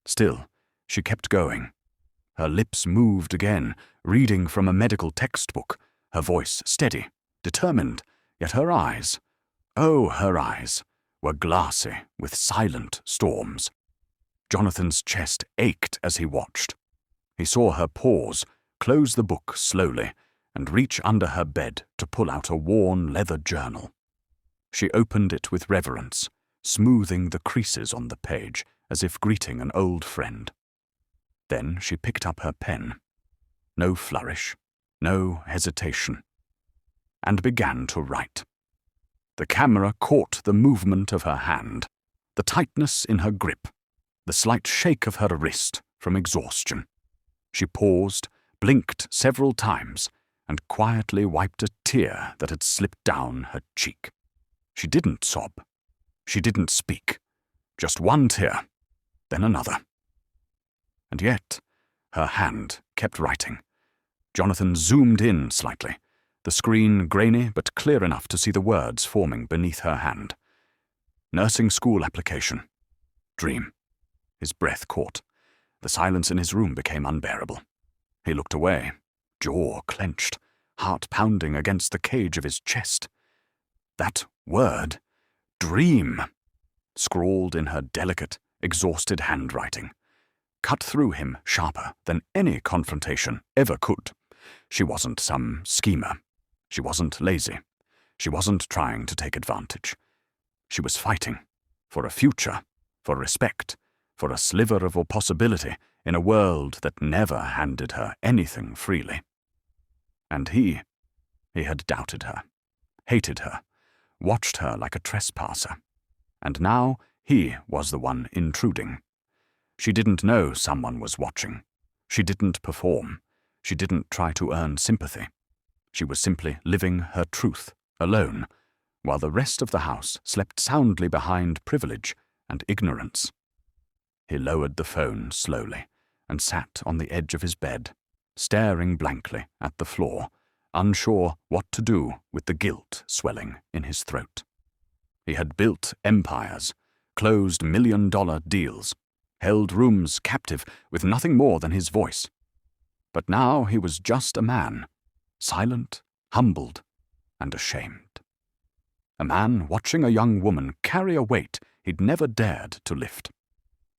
Still, she kept going. Her lips moved again, reading from a medical textbook, her voice steady, determined, yet her eyes, oh, her eyes, were glassy with silent storms. Jonathan's chest ached as he watched. He saw her pause, close the book slowly, and reach under her bed to pull out a worn leather journal. She opened it with reverence, smoothing the creases on the page as if greeting an old friend. Then she picked up her pen. No flourish, no hesitation, and began to write. The camera caught the movement of her hand, the tightness in her grip, the slight shake of her wrist from exhaustion. She paused, blinked several times, and quietly wiped a tear that had slipped down her cheek. She didn't sob. She didn't speak. Just one tear, then another. And yet, her hand kept writing. Jonathan zoomed in slightly, the screen grainy but clear enough to see the words forming beneath her hand. Nursing school application. Dream. His breath caught. The silence in his room became unbearable. He looked away, jaw clenched, heart pounding against the cage of his chest. That word, dream, scrawled in her delicate, exhausted handwriting, cut through him sharper than any confrontation ever could. She wasn't some schemer. She wasn't lazy. She wasn't trying to take advantage. She was fighting for a future, for respect, for a sliver of a possibility in a world that never handed her anything freely. And he had doubted her, hated her, watched her like a trespasser. And now he was the one intruding. She didn't know someone was watching. She didn't perform. She didn't try to earn sympathy. She was simply living her truth, alone, while the rest of the house slept soundly behind privilege and ignorance. He lowered the phone slowly and sat on the edge of his bed, staring blankly at the floor, unsure what to do with the guilt swelling in his throat. He had built empires, closed million-dollar deals, held rooms captive with nothing more than his voice. But now he was just a man, silent, humbled, and ashamed. A man watching a young woman carry a weight he'd never dared to lift.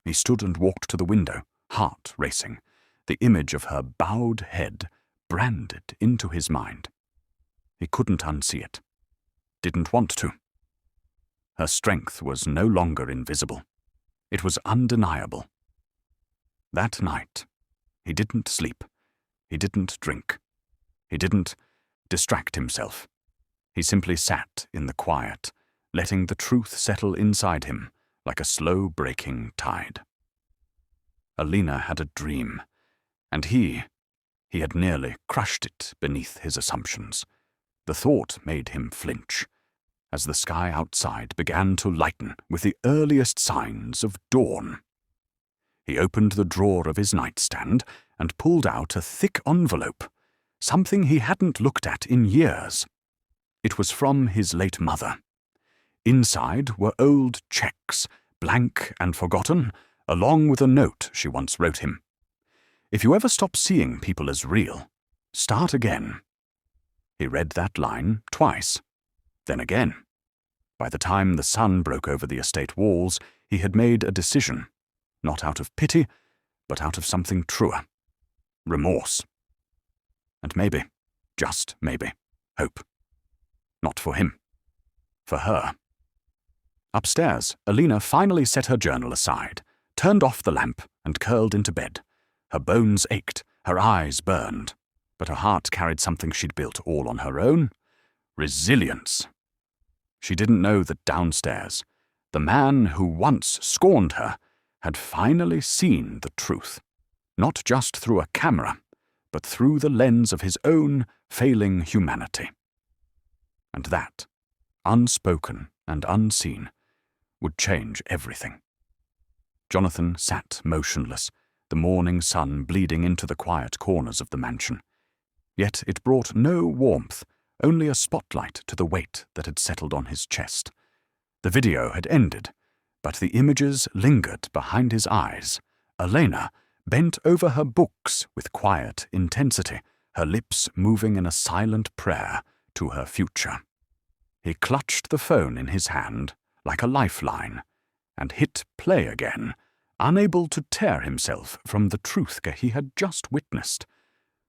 He stood and walked to the window, heart racing, the image of her bowed head branded into his mind. He couldn't unsee it. Didn't want to. Her strength was no longer invisible. It was undeniable. That night, he didn't sleep. He didn't drink. He didn't distract himself. He simply sat in the quiet, letting the truth settle inside him like a slow-breaking tide. Alina had a dream, and he had nearly crushed it beneath his assumptions. The thought made him flinch, as the sky outside began to lighten with the earliest signs of dawn. He opened the drawer of his nightstand and pulled out a thick envelope, something he hadn't looked at in years. It was from his late mother. Inside were old checks, blank and forgotten, along with a note she once wrote him. If you ever stop seeing people as real, start again. He read that line twice, then again. By the time the sun broke over the estate walls, he had made a decision, not out of pity, but out of something truer. Remorse. And maybe, just maybe, hope. Not for him. For her. Upstairs, Alina finally set her journal aside, turned off the lamp, and curled into bed. Her bones ached, her eyes burned, but her heart carried something she'd built all on her own. Resilience. She didn't know that downstairs, the man who once scorned her had finally seen the truth, not just through a camera, but through the lens of his own failing humanity. And that, unspoken and unseen, would change everything. Jonathan sat motionless, the morning sun bleeding into the quiet corners of the mansion. Yet it brought no warmth, only a spotlight to the weight that had settled on his chest. The video had ended, But the images lingered behind his eyes. Elena bent over her books with quiet intensity, her lips moving in a silent prayer to her future. He clutched the phone in his hand like a lifeline and hit play again, unable to tear himself from the truth he had just witnessed.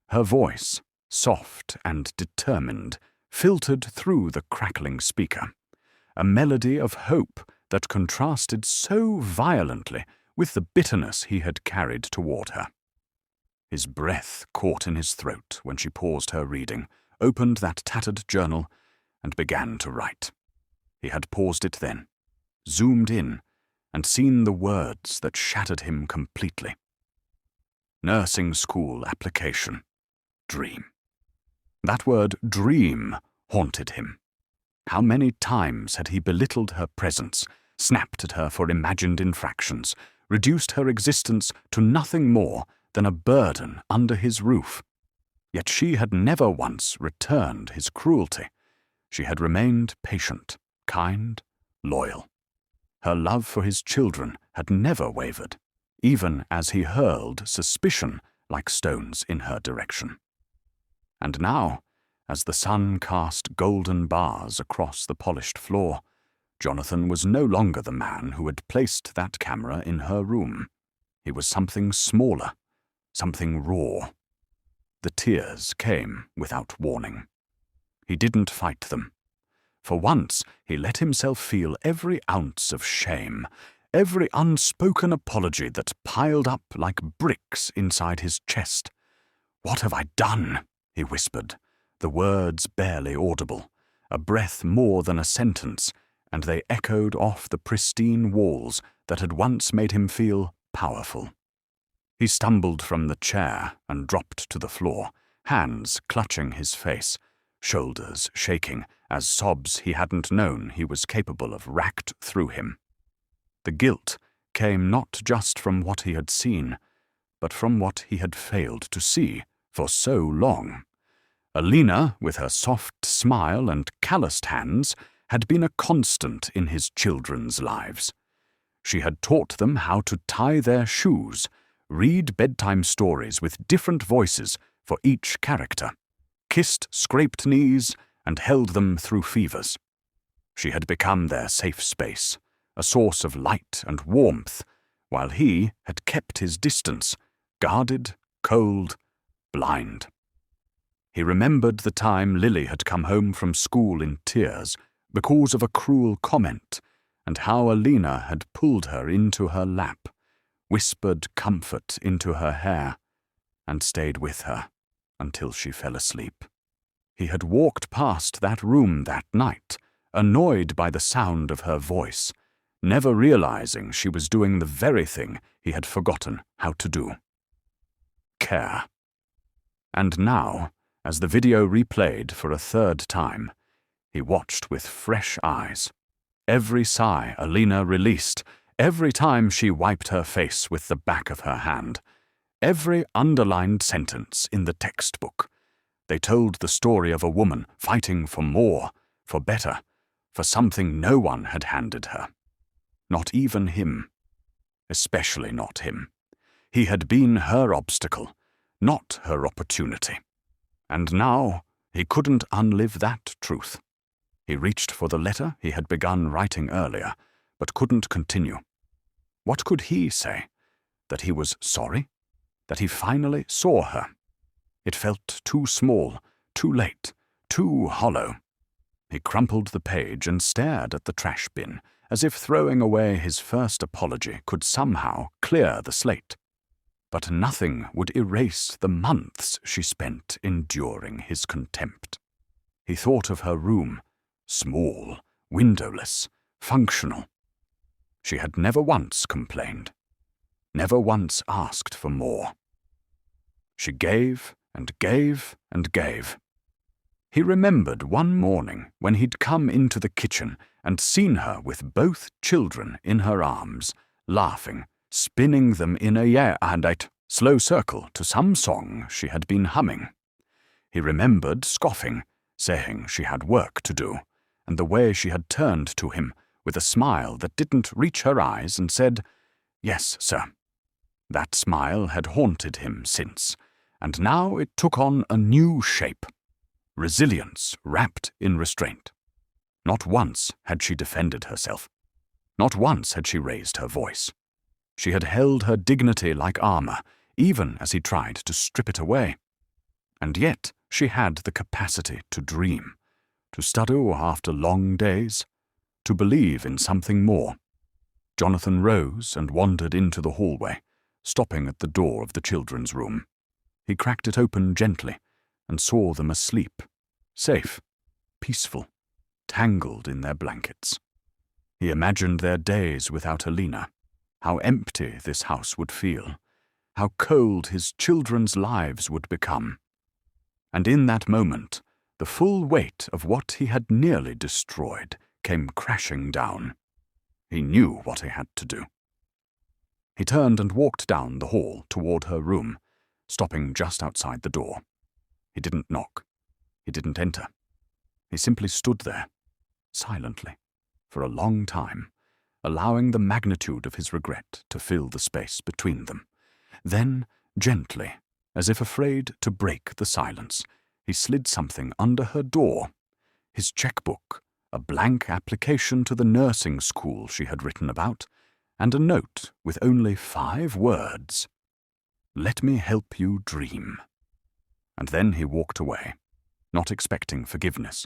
Her voice, soft and determined, filtered through the crackling speaker, a melody of hope that contrasted so violently with the bitterness he had carried toward her. His breath caught in his throat when she paused her reading, opened that tattered journal, and began to write. He had paused it then, zoomed in, and seen the words that shattered him completely. Nursing school application. Dream. That word dream haunted him. How many times had he belittled her presence, snapped at her for imagined infractions, reduced her existence to nothing more than a burden under his roof? Yet she had never once returned his cruelty. She had remained patient, kind, loyal. Her love for his children had never wavered, even as he hurled suspicion like stones in her direction. And now, as the sun cast golden bars across the polished floor, Jonathan was no longer the man who had placed that camera in her room. He was something smaller, something raw. The tears came without warning. He didn't fight them. For once, he let himself feel every ounce of shame, every unspoken apology that piled up like bricks inside his chest. "What have I done?" he whispered, the words barely audible, a breath more than a sentence, and they echoed off the pristine walls that had once made him feel powerful. He stumbled from the chair and dropped to the floor, hands clutching his face, shoulders shaking as sobs he hadn't known he was capable of racked through him. The guilt came not just from what he had seen, but from what he had failed to see for so long. Alina, with her soft smile and calloused hands, had been a constant in his children's lives. She had taught them how to tie their shoes, read bedtime stories with different voices for each character, kissed scraped knees, and held them through fevers. She had become their safe space, a source of light and warmth, while he had kept his distance, guarded, cold, blind. He remembered the time Lily had come home from school in tears because of a cruel comment, and how Alina had pulled her into her lap, whispered comfort into her hair, and stayed with her until she fell asleep. He had walked past that room that night, annoyed by the sound of her voice, never realizing she was doing the very thing he had forgotten how to do. Care. And now, as the video replayed for a third time, he watched with fresh eyes. Every sigh Alina released, every time she wiped her face with the back of her hand, every underlined sentence in the textbook. They told the story of a woman fighting for more, for better, for something no one had handed her. Not even him. Especially not him. He had been her obstacle, not her opportunity. And now he couldn't unlive that truth. He reached for the letter he had begun writing earlier, but couldn't continue. What could he say? That he was sorry? That he finally saw her? It felt too small, too late, too hollow. He crumpled the page and stared at the trash bin, as if throwing away his first apology could somehow clear the slate. But nothing would erase the months she spent enduring his contempt. He thought of her room, small, windowless, functional. She had never once complained, never once asked for more. She gave and gave and gave. He remembered one morning when he'd come into the kitchen and seen her with both children in her arms, laughing, spinning them in a slow circle to some song she had been humming. He remembered scoffing, saying she had work to do, and the way she had turned to him with a smile that didn't reach her eyes, and said, "Yes, sir." That smile had haunted him since, and now it took on a new shape. Resilience wrapped in restraint. Not once had she defended herself. Not once had she raised her voice. She had held her dignity like armor, even as he tried to strip it away. And yet she had the capacity to dream, to study after long days, to believe in something more. Jonathan rose and wandered into the hallway, stopping at the door of the children's room. He cracked it open gently and saw them asleep, safe, peaceful, tangled in their blankets. He imagined their days without Alina, how empty this house would feel, how cold his children's lives would become. And in that moment, the full weight of what he had nearly destroyed came crashing down. He knew what he had to do. He turned and walked down the hall toward her room, stopping just outside the door. He didn't knock. He didn't enter. He simply stood there, silently, for a long time, allowing the magnitude of his regret to fill the space between them. Then, gently, as if afraid to break the silence, he slid something under her door. His checkbook, a blank application to the nursing school she had written about, and a note with only 5 words. "Let me help you dream." And then he walked away, not expecting forgiveness,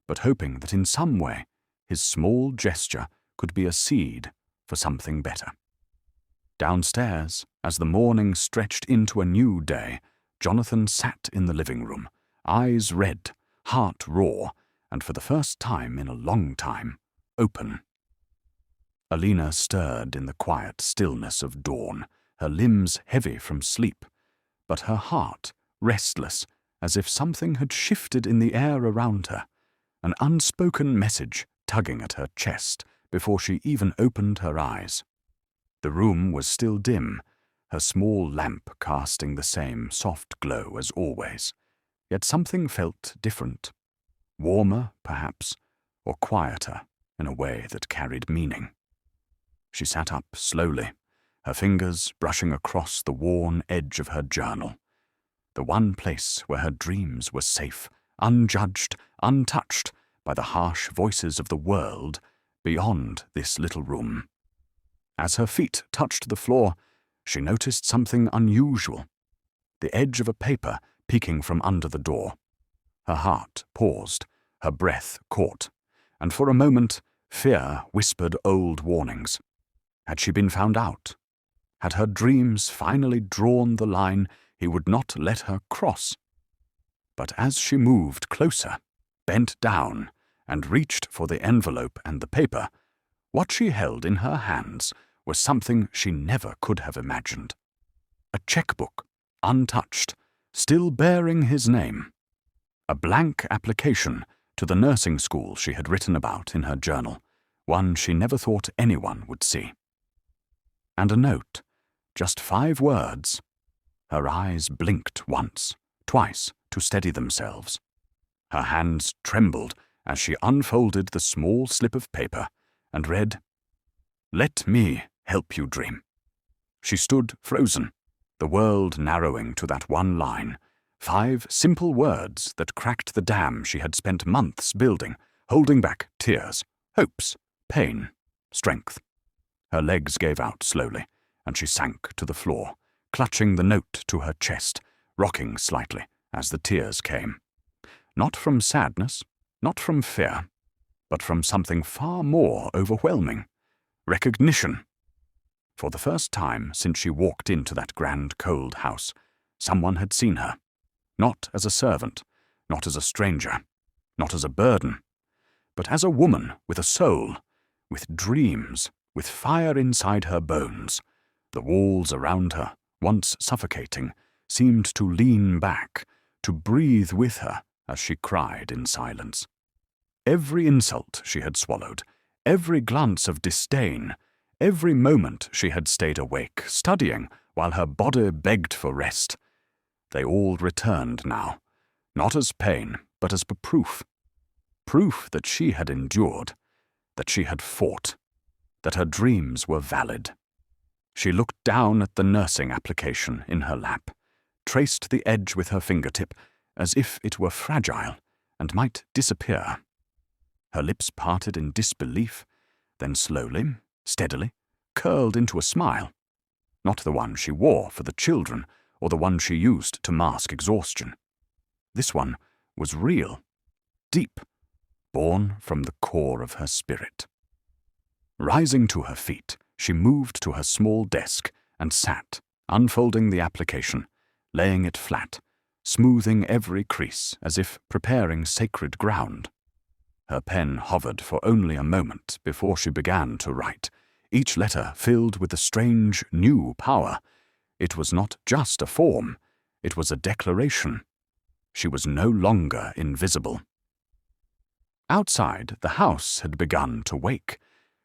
but hoping that in some way his small gesture could be a seed for something better. Downstairs, as the morning stretched into a new day, Jonathan sat in the living room, eyes red, heart raw, and for the first time in a long time, open. Alina stirred in the quiet stillness of dawn, her limbs heavy from sleep, but her heart restless, as if something had shifted in the air around her, an unspoken message tugging at her chest before she even opened her eyes. The room was still dim, her small lamp casting the same soft glow as always, yet something felt different. Warmer, perhaps, or quieter in a way that carried meaning. She sat up slowly, her fingers brushing across the worn edge of her journal, the one place where her dreams were safe, unjudged, untouched by the harsh voices of the world beyond this little room. As her feet touched the floor, she noticed something unusual, the edge of a paper peeking from under the door. Her heart paused, her breath caught, and for a moment fear whispered old warnings. Had she been found out? Had her dreams finally drawn the line he would not let her cross? But as she moved closer, bent down, and reached for the envelope and the paper, what she held in her hands was something she never could have imagined. A checkbook, untouched, still bearing his name. A blank application to the nursing school she had written about in her journal, one she never thought anyone would see. And a note, just 5 words. Her eyes blinked once, twice to steady themselves. Her hands trembled as she unfolded the small slip of paper and read, "Let me help you dream." She stood frozen, the world narrowing to that one line, 5 simple words that cracked the dam she had spent months building, holding back tears, hopes, pain, strength. Her legs gave out slowly, and she sank to the floor, clutching the note to her chest, rocking slightly as the tears came. Not from sadness, not from fear, but from something far more overwhelming. Recognition. For the first time since she walked into that grand cold house, someone had seen her. Not as a servant, not as a stranger, not as a burden, but as a woman with a soul, with dreams, with fire inside her bones. The walls around her, once suffocating, seemed to lean back, to breathe with her as she cried in silence. Every insult she had swallowed, every glance of disdain, every moment she had stayed awake, studying while her body begged for rest, they all returned now, not as pain, but as proof. Proof that she had endured, that she had fought, that her dreams were valid. She looked down at the nursing application in her lap, traced the edge with her fingertip as if it were fragile and might disappear. Her lips parted in disbelief, then slowly, steadily, curled into a smile. Not the one she wore for the children or the one she used to mask exhaustion. This one was real, deep, born from the core of her spirit. Rising to her feet, she moved to her small desk and sat, unfolding the application, laying it flat, smoothing every crease as if preparing sacred ground. Her pen hovered for only a moment before she began to write, each letter filled with a strange, new power. It was not just a form, it was a declaration. She was no longer invisible. Outside, the house had begun to wake.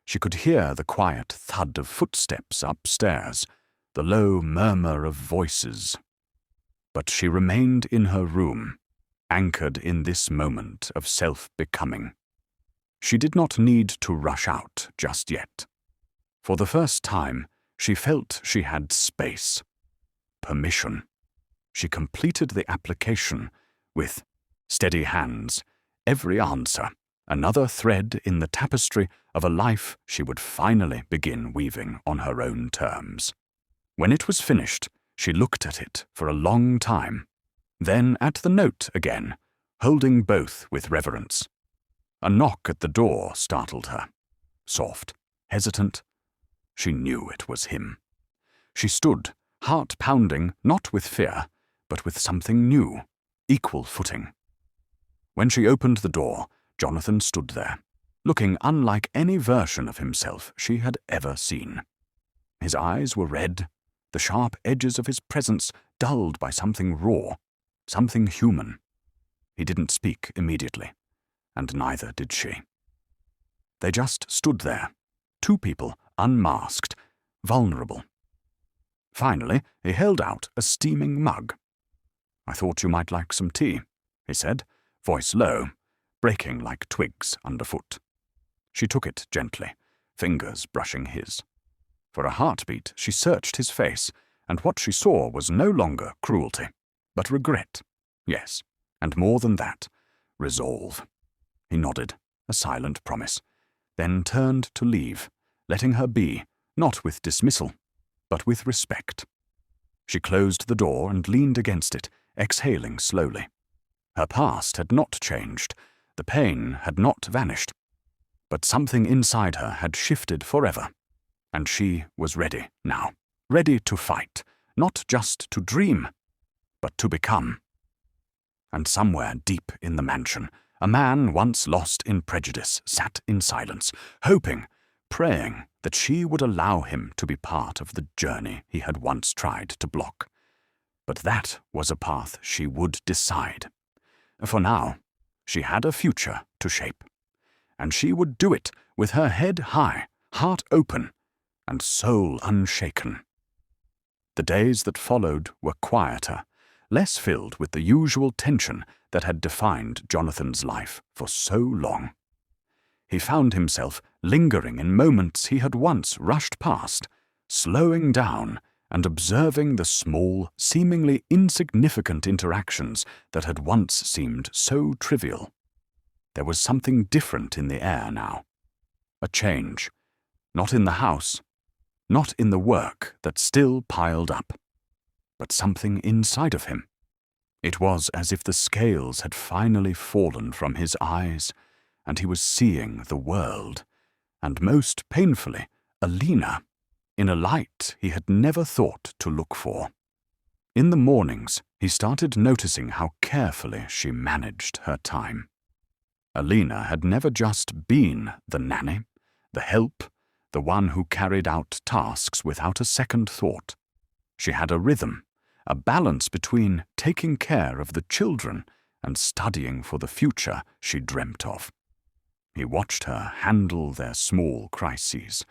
She could hear the quiet thud of footsteps upstairs, the low murmur of voices. But she remained in her room, anchored in this moment of self-becoming. She did not need to rush out just yet. For the first time, she felt she had space, permission. She completed the application with steady hands, every answer, another thread in the tapestry of a life she would finally begin weaving on her own terms. When it was finished, she looked at it for a long time, then at the note again, holding both with reverence. A knock at the door startled her. Soft, hesitant. She knew it was him. She stood, heart pounding, not with fear, but with something new, equal footing. When she opened the door, Jonathan stood there, looking unlike any version of himself she had ever seen. His eyes were red, the sharp edges of his presence dulled by something raw, something human. He didn't speak immediately, and neither did she. They just stood there, two people, unmasked, vulnerable. Finally, he held out a steaming mug. "I thought you might like some tea," he said, voice low, breaking like twigs underfoot. She took it gently, fingers brushing his. For a heartbeat, she searched his face, and what she saw was no longer cruelty, but regret. Yes, and more than that, resolve. He nodded, a silent promise, then turned to leave, letting her be, not with dismissal, but with respect. She closed the door and leaned against it, exhaling slowly. Her past had not changed, the pain had not vanished, but something inside her had shifted forever, and she was ready now, ready to fight, not just to dream, but to become. And somewhere deep in the mansion, a man once lost in prejudice sat in silence, hoping, praying that she would allow him to be part of the journey he had once tried to block. But that was a path she would decide. For now, she had a future to shape, and she would do it with her head high, heart open, and soul unshaken. The days that followed were quieter, less filled with the usual tension that had defined Jonathan's life for so long. He found himself lingering in moments he had once rushed past, slowing down and observing the small, seemingly insignificant interactions that had once seemed so trivial. There was something different in the air now. A change, not in the house, not in the work that still piled up, but something inside of him. It was as if the scales had finally fallen from his eyes, and he was seeing the world, and most painfully, Alina, in a light he had never thought to look for. In the mornings, he started noticing how carefully she managed her time. Alina had never just been the nanny, the help, the one who carried out tasks without a second thought. She had a rhythm, a balance between taking care of the children and studying for the future she dreamt of. He watched her handle their small crises,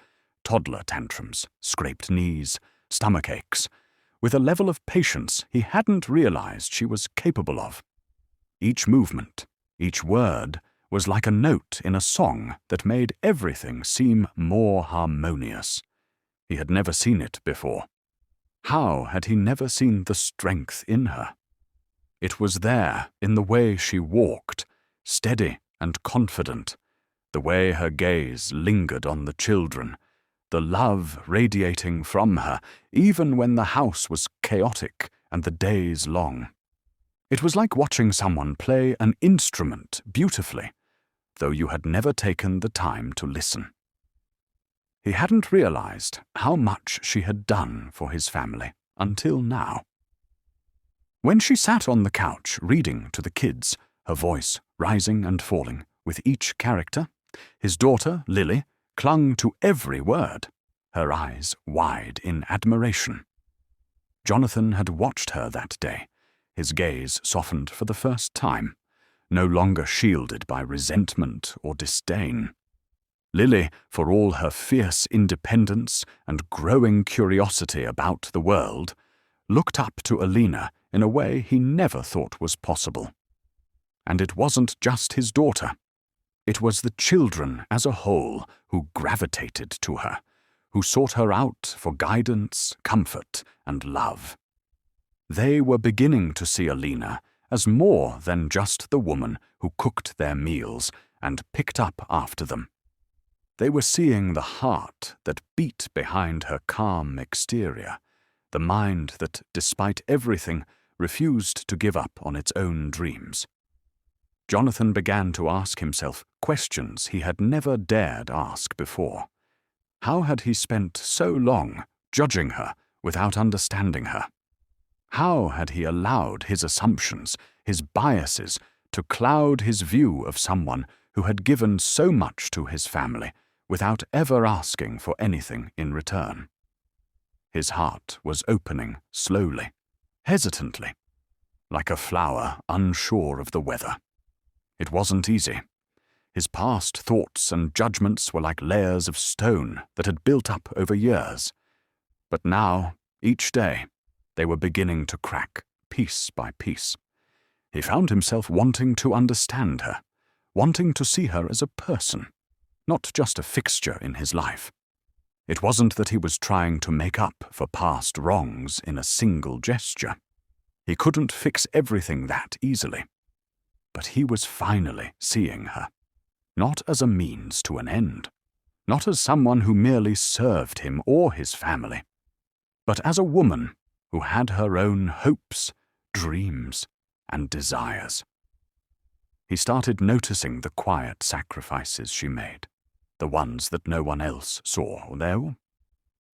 toddler tantrums, scraped knees, stomach aches, with a level of patience he hadn't realized she was capable of. Each movement, each word, was like a note in a song that made everything seem more harmonious. He had never seen it before. How had he never seen the strength in her? It was there in the way she walked, steady and confident, the way her gaze lingered on the children, the love radiating from her, even when the house was chaotic and the days long. It was like watching someone play an instrument beautifully, though you had never taken the time to listen. He hadn't realized how much she had done for his family until now. When she sat on the couch reading to the kids, her voice rising and falling with each character, his daughter, Lily, clung to every word, her eyes wide in admiration. Jonathan had watched her that day, his gaze softened for the first time, no longer shielded by resentment or disdain. Lily, for all her fierce independence and growing curiosity about the world, looked up to Alina in a way he never thought was possible. And it wasn't just his daughter. It was the children as a whole who gravitated to her, who sought her out for guidance, comfort, and love. They were beginning to see Alina as more than just the woman who cooked their meals and picked up after them. They were seeing the heart that beat behind her calm exterior, the mind that, despite everything, refused to give up on its own dreams. Jonathan began to ask himself questions he had never dared ask before. How had he spent so long judging her without understanding her? How had he allowed his assumptions, his biases, to cloud his view of someone who had given so much to his family without ever asking for anything in return? His heart was opening slowly, hesitantly, like a flower unsure of the weather. It wasn't easy. His past thoughts and judgments were like layers of stone that had built up over years. But now, each day, they were beginning to crack, piece by piece. He found himself wanting to understand her, wanting to see her as a person, not just a fixture in his life. It wasn't that he was trying to make up for past wrongs in a single gesture. He couldn't fix everything that easily. But he was finally seeing her, not as a means to an end, not as someone who merely served him or his family, but as a woman who had her own hopes, dreams, and desires. He started noticing the quiet sacrifices she made, the ones that no one else saw, the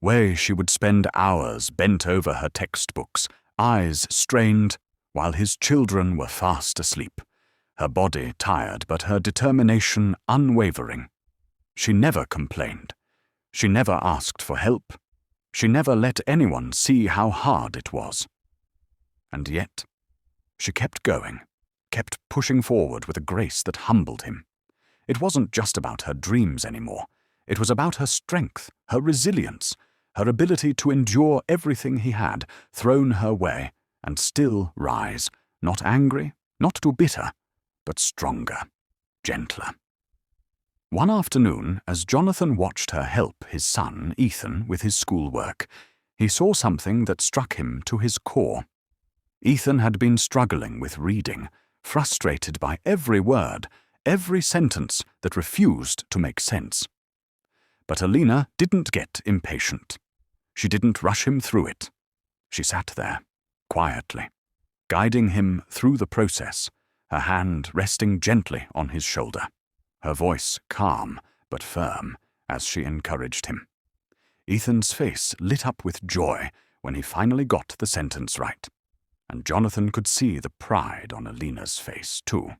way she would spend hours bent over her textbooks, eyes strained, while his children were fast asleep, her body tired but her determination unwavering. She never complained. She never asked for help. She never let anyone see how hard it was. And yet, she kept going, kept pushing forward with a grace that humbled him. It wasn't just about her dreams anymore. It was about her strength, her resilience, her ability to endure everything he had thrown her way and still rise, not angry, not too bitter, but stronger, gentler. One afternoon, as Jonathan watched her help his son, Ethan, with his schoolwork, he saw something that struck him to his core. Ethan had been struggling with reading, frustrated by every word, every sentence that refused to make sense. But Alina didn't get impatient. She didn't rush him through it. She sat there, quietly, guiding him through the process, her hand resting gently on his shoulder, her voice calm but firm as she encouraged him. Ethan's face lit up with joy when he finally got the sentence right, and Jonathan could see the pride on Alina's face too.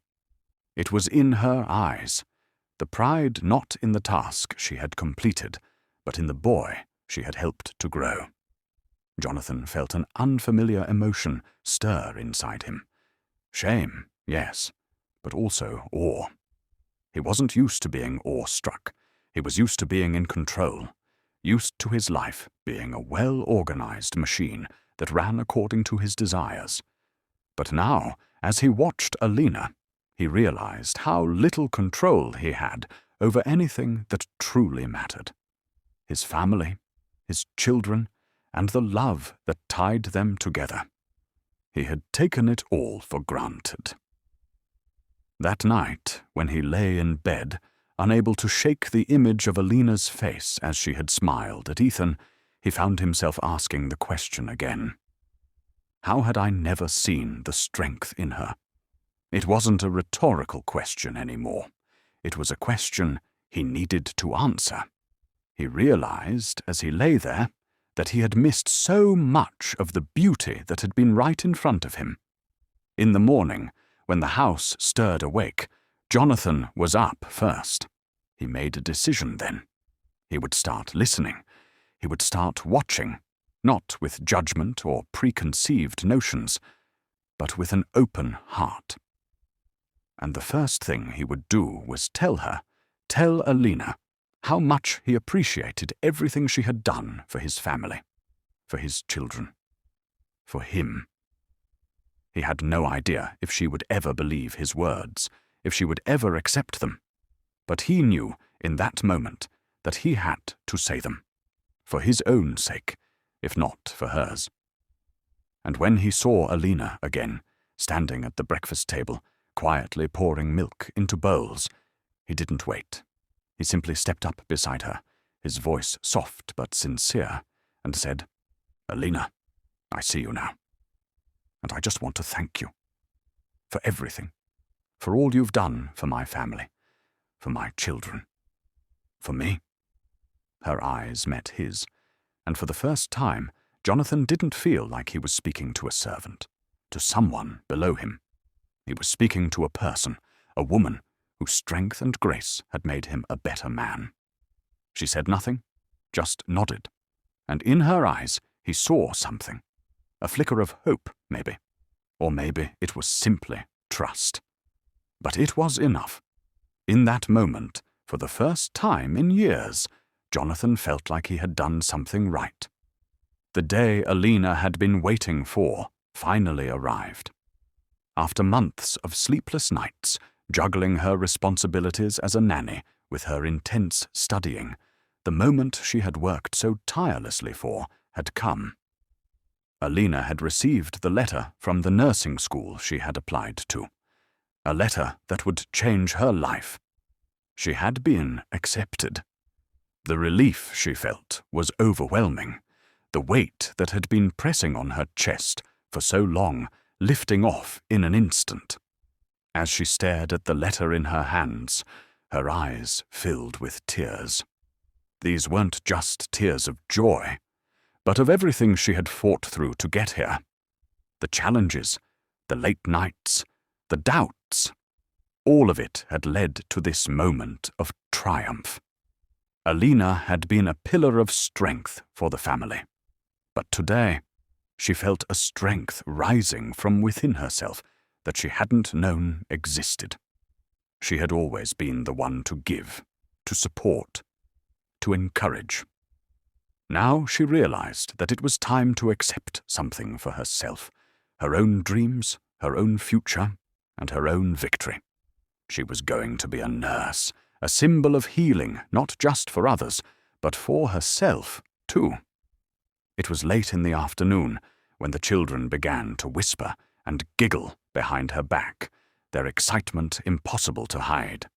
It was in her eyes, the pride not in the task she had completed, but in the boy she had helped to grow. Jonathan felt an unfamiliar emotion stir inside him. Shame, yes, but also awe. He wasn't used to being awestruck. He was used to being in control, used to his life being a well-organized machine that ran according to his desires. But now, as he watched Alina, he realized how little control he had over anything that truly mattered. His family, his children, and the love that tied them together. He had taken it all for granted. That night, when he lay in bed, unable to shake the image of Alina's face as she had smiled at Ethan, he found himself asking the question again. How had I never seen the strength in her? It wasn't a rhetorical question anymore. It was a question he needed to answer. He realized, as he lay there, that he had missed so much of the beauty that had been right in front of him. In the morning, when the house stirred awake, Jonathan was up first. He made a decision then. He would start listening. He would start watching, not with judgment or preconceived notions, but with an open heart. And the first thing he would do was tell Alina, how much he appreciated everything she had done for his family, for his children, for him. He had no idea if she would ever believe his words, if she would ever accept them. But he knew in that moment that he had to say them, for his own sake, if not for hers. And when he saw Alina again, standing at the breakfast table, quietly pouring milk into bowls, he didn't wait. He simply stepped up beside her, his voice soft but sincere, and said, "Alina, I see you now. And I just want to thank you for everything, for all you've done for my family, for my children, for me." Her eyes met his, and for the first time, Jonathan didn't feel like he was speaking to a servant, to someone below him. He was speaking to a person, a woman, whose strength and grace had made him a better man. She said nothing, just nodded, and in her eyes he saw something, a flicker of hope, maybe, or maybe it was simply trust. But it was enough. In that moment, for the first time in years, Jonathan felt like he had done something right. The day Alina had been waiting for finally arrived. After months of sleepless nights, juggling her responsibilities as a nanny with her intense studying, the moment she had worked so tirelessly for had come. Alina had received the letter from the nursing school she had applied to, a letter that would change her life. She had been accepted. The relief she felt was overwhelming, the weight that had been pressing on her chest for so long lifting off in an instant. As she stared at the letter in her hands, her eyes filled with tears. These weren't just tears of joy, but of everything she had fought through to get here. The challenges, the late nights, the doubts, all of it had led to this moment of triumph. Alina had been a pillar of strength for the family, but today she felt a strength rising from within herself that she hadn't known existed. She had always been the one to give, to support, to encourage. Now she realized that it was time to accept something for herself, her own dreams, her own future, and her own victory. She was going to be a nurse, a symbol of healing, not just for others, but for herself, too. It was late in the afternoon when the children began to whisper and giggle behind her back, their excitement impossible to hide.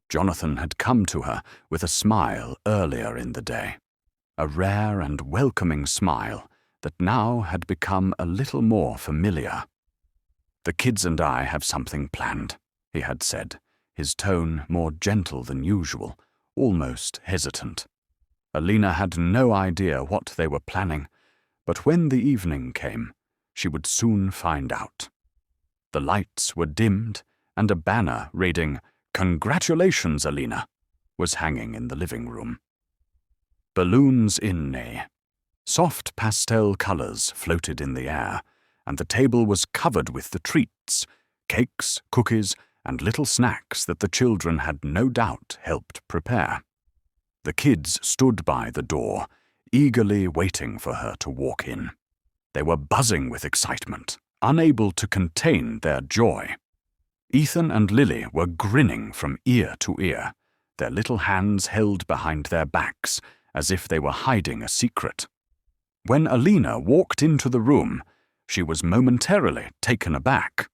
Jonathan had come to her with a smile earlier in the day, a rare and welcoming smile that now had become a little more familiar. "The kids and I have something planned," he had said, his tone more gentle than usual, almost hesitant. Alina had no idea what they were planning, but when the evening came, she would soon find out. The lights were dimmed, and a banner reading, "Congratulations, Alina," was hanging in the living room. Balloons in Nanny. Soft pastel colors floated in the air, and the table was covered with the treats, cakes, cookies, and little snacks that the children had no doubt helped prepare. The kids stood by the door, eagerly waiting for her to walk in. They were buzzing with excitement, unable to contain their joy. Ethan and Lily were grinning from ear to ear, their little hands held behind their backs as if they were hiding a secret. When Alina walked into the room, she was momentarily taken aback.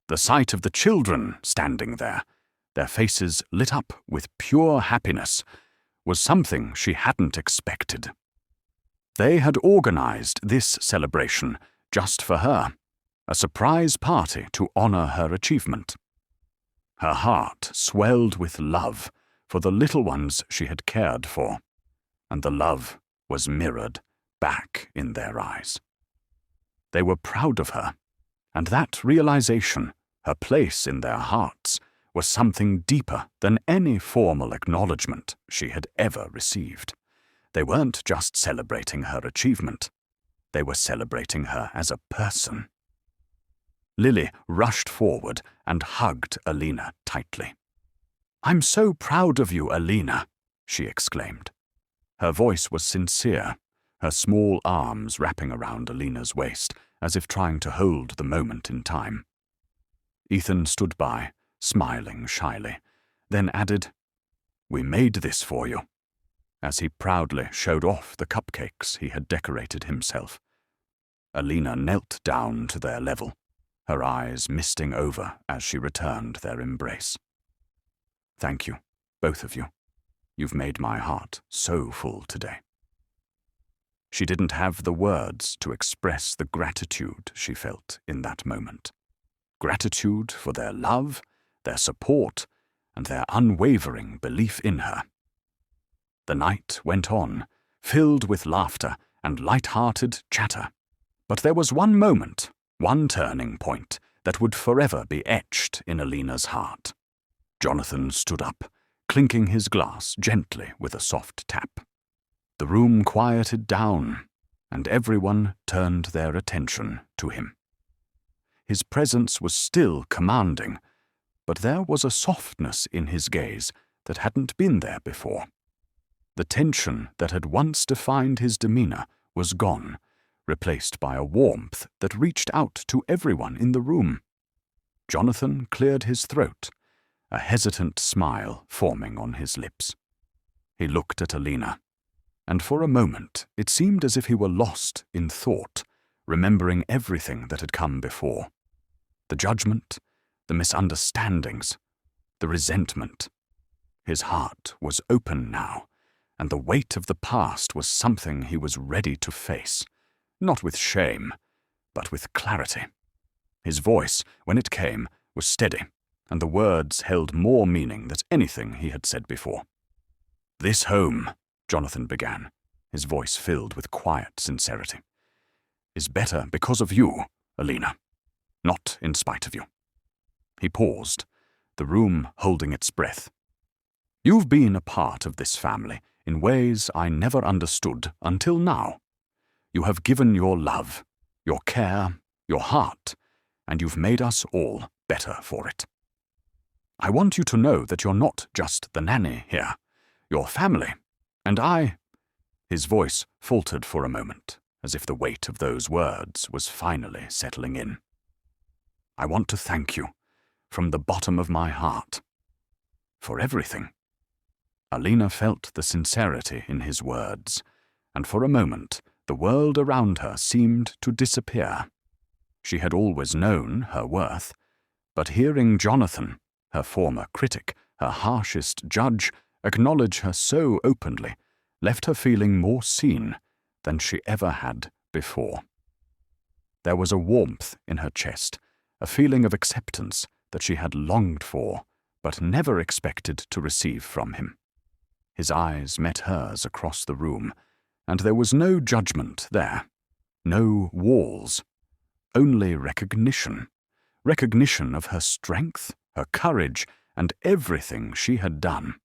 The sight of the children standing there, their faces lit up with pure happiness, was something she hadn't expected. They had organized this celebration just for her, a surprise party to honor her achievement. Her heart swelled with love for the little ones she had cared for, and the love was mirrored back in their eyes. They were proud of her, and that realization, her place in their hearts, was something deeper than any formal acknowledgement she had ever received. They weren't just celebrating her achievement. They were celebrating her as a person. Lily rushed forward and hugged Alina tightly. "I'm so proud of you, Alina," she exclaimed. Her voice was sincere, her small arms wrapping around Alina's waist as if trying to hold the moment in time. Ethan stood by, smiling shyly, then added, "We made this for you," as he proudly showed off the cupcakes he had decorated himself. Alina knelt down to their level, her eyes misting over as she returned their embrace. "Thank you, both of you. You've made my heart so full today." She didn't have the words to express the gratitude she felt in that moment. Gratitude for their love, their support, and their unwavering belief in her. The night went on, filled with laughter and light-hearted chatter. But there was one moment, one turning point, that would forever be etched in Alina's heart. Jonathan stood up, clinking his glass gently with a soft tap. The room quieted down, and everyone turned their attention to him. His presence was still commanding, but there was a softness in his gaze that hadn't been there before. The tension that had once defined his demeanor was gone, replaced by a warmth that reached out to everyone in the room. Jonathan cleared his throat, a hesitant smile forming on his lips. He looked at Alina, and for a moment it seemed as if he were lost in thought, remembering everything that had come before. The judgment, the misunderstandings, the resentment. His heart was open now, and the weight of the past was something he was ready to face, not with shame, but with clarity. His voice, when it came, was steady, and the words held more meaning than anything he had said before. "This home," Jonathan began, his voice filled with quiet sincerity, "is better because of you, Alina, not in spite of you." He paused, the room holding its breath. "You've been a part of this family in ways I never understood until now. You have given your love, your care, your heart, and you've made us all better for it. I want you to know that you're not just the nanny here. You're family, and I—" His voice faltered for a moment, as if the weight of those words was finally settling in. "I want to thank you, from the bottom of my heart, for everything." Alina felt the sincerity in his words, and for a moment the world around her seemed to disappear. She had always known her worth, but hearing Jonathan, her former critic, her harshest judge, acknowledge her so openly, left her feeling more seen than she ever had before. There was a warmth in her chest, a feeling of acceptance that she had longed for, but never expected to receive from him. His eyes met hers across the room, and there was no judgment there, no walls, only recognition. Recognition of her strength, her courage, and everything she had done.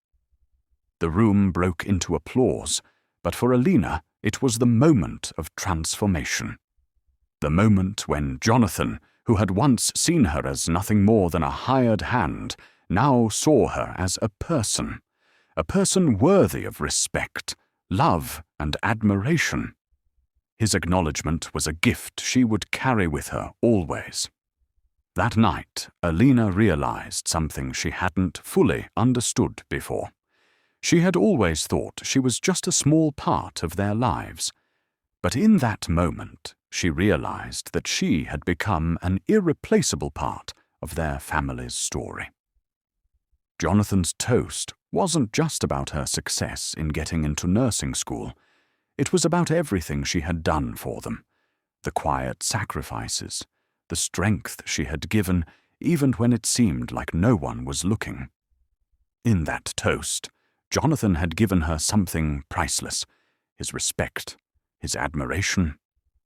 The room broke into applause, but for Alina it was the moment of transformation. The moment when Jonathan, who had once seen her as nothing more than a hired hand, now saw her as a person worthy of respect, love, and admiration. His acknowledgement was a gift she would carry with her always. That night, Alina realized something she hadn't fully understood before. She had always thought she was just a small part of their lives. But in that moment, she realized that she had become an irreplaceable part of their family's story. Jonathan's toast wasn't just about her success in getting into nursing school. It was about everything she had done for them, the quiet sacrifices, the strength she had given even when it seemed like no one was looking. In that toast, Jonathan had given her something priceless: his respect, his admiration,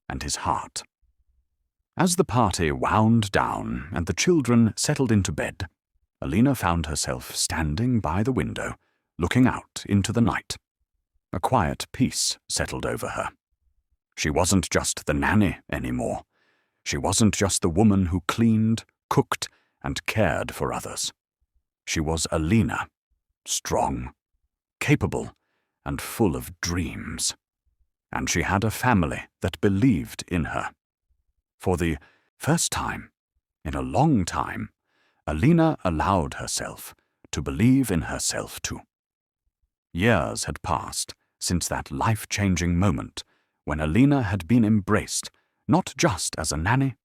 and his heart. As the party wound down and the children settled into bed, Alina found herself standing by the window, looking out into the night. A quiet peace settled over her. She wasn't just the nanny anymore. She wasn't just the woman who cleaned, cooked, and cared for others. She was Alina, strong, capable, and full of dreams. And she had a family that believed in her. For the first time in a long time, Alina allowed herself to believe in herself too. Years had passed since that life-changing moment when Alina had been embraced not just as a nanny,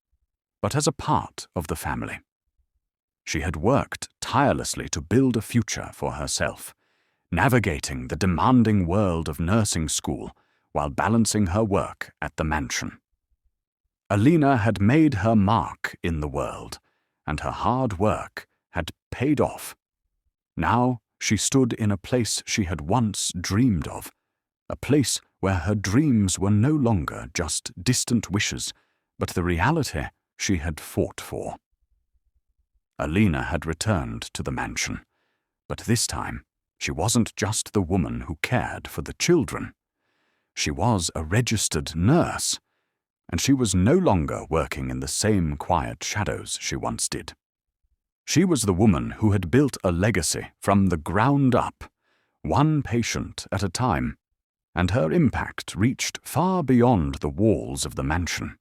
but as a part of the family. She had worked tirelessly to build a future for herself, navigating the demanding world of nursing school while balancing her work at the mansion. Alina had made her mark in the world, and her hard work had paid off. Now she stood in a place she had once dreamed of, a place where her dreams were no longer just distant wishes, but the reality she had fought for. Alina had returned to the mansion, but this time she wasn't just the woman who cared for the children. She was a registered nurse, and she was no longer working in the same quiet shadows she once did. She was the woman who had built a legacy from the ground up, one patient at a time, and her impact reached far beyond the walls of the mansion.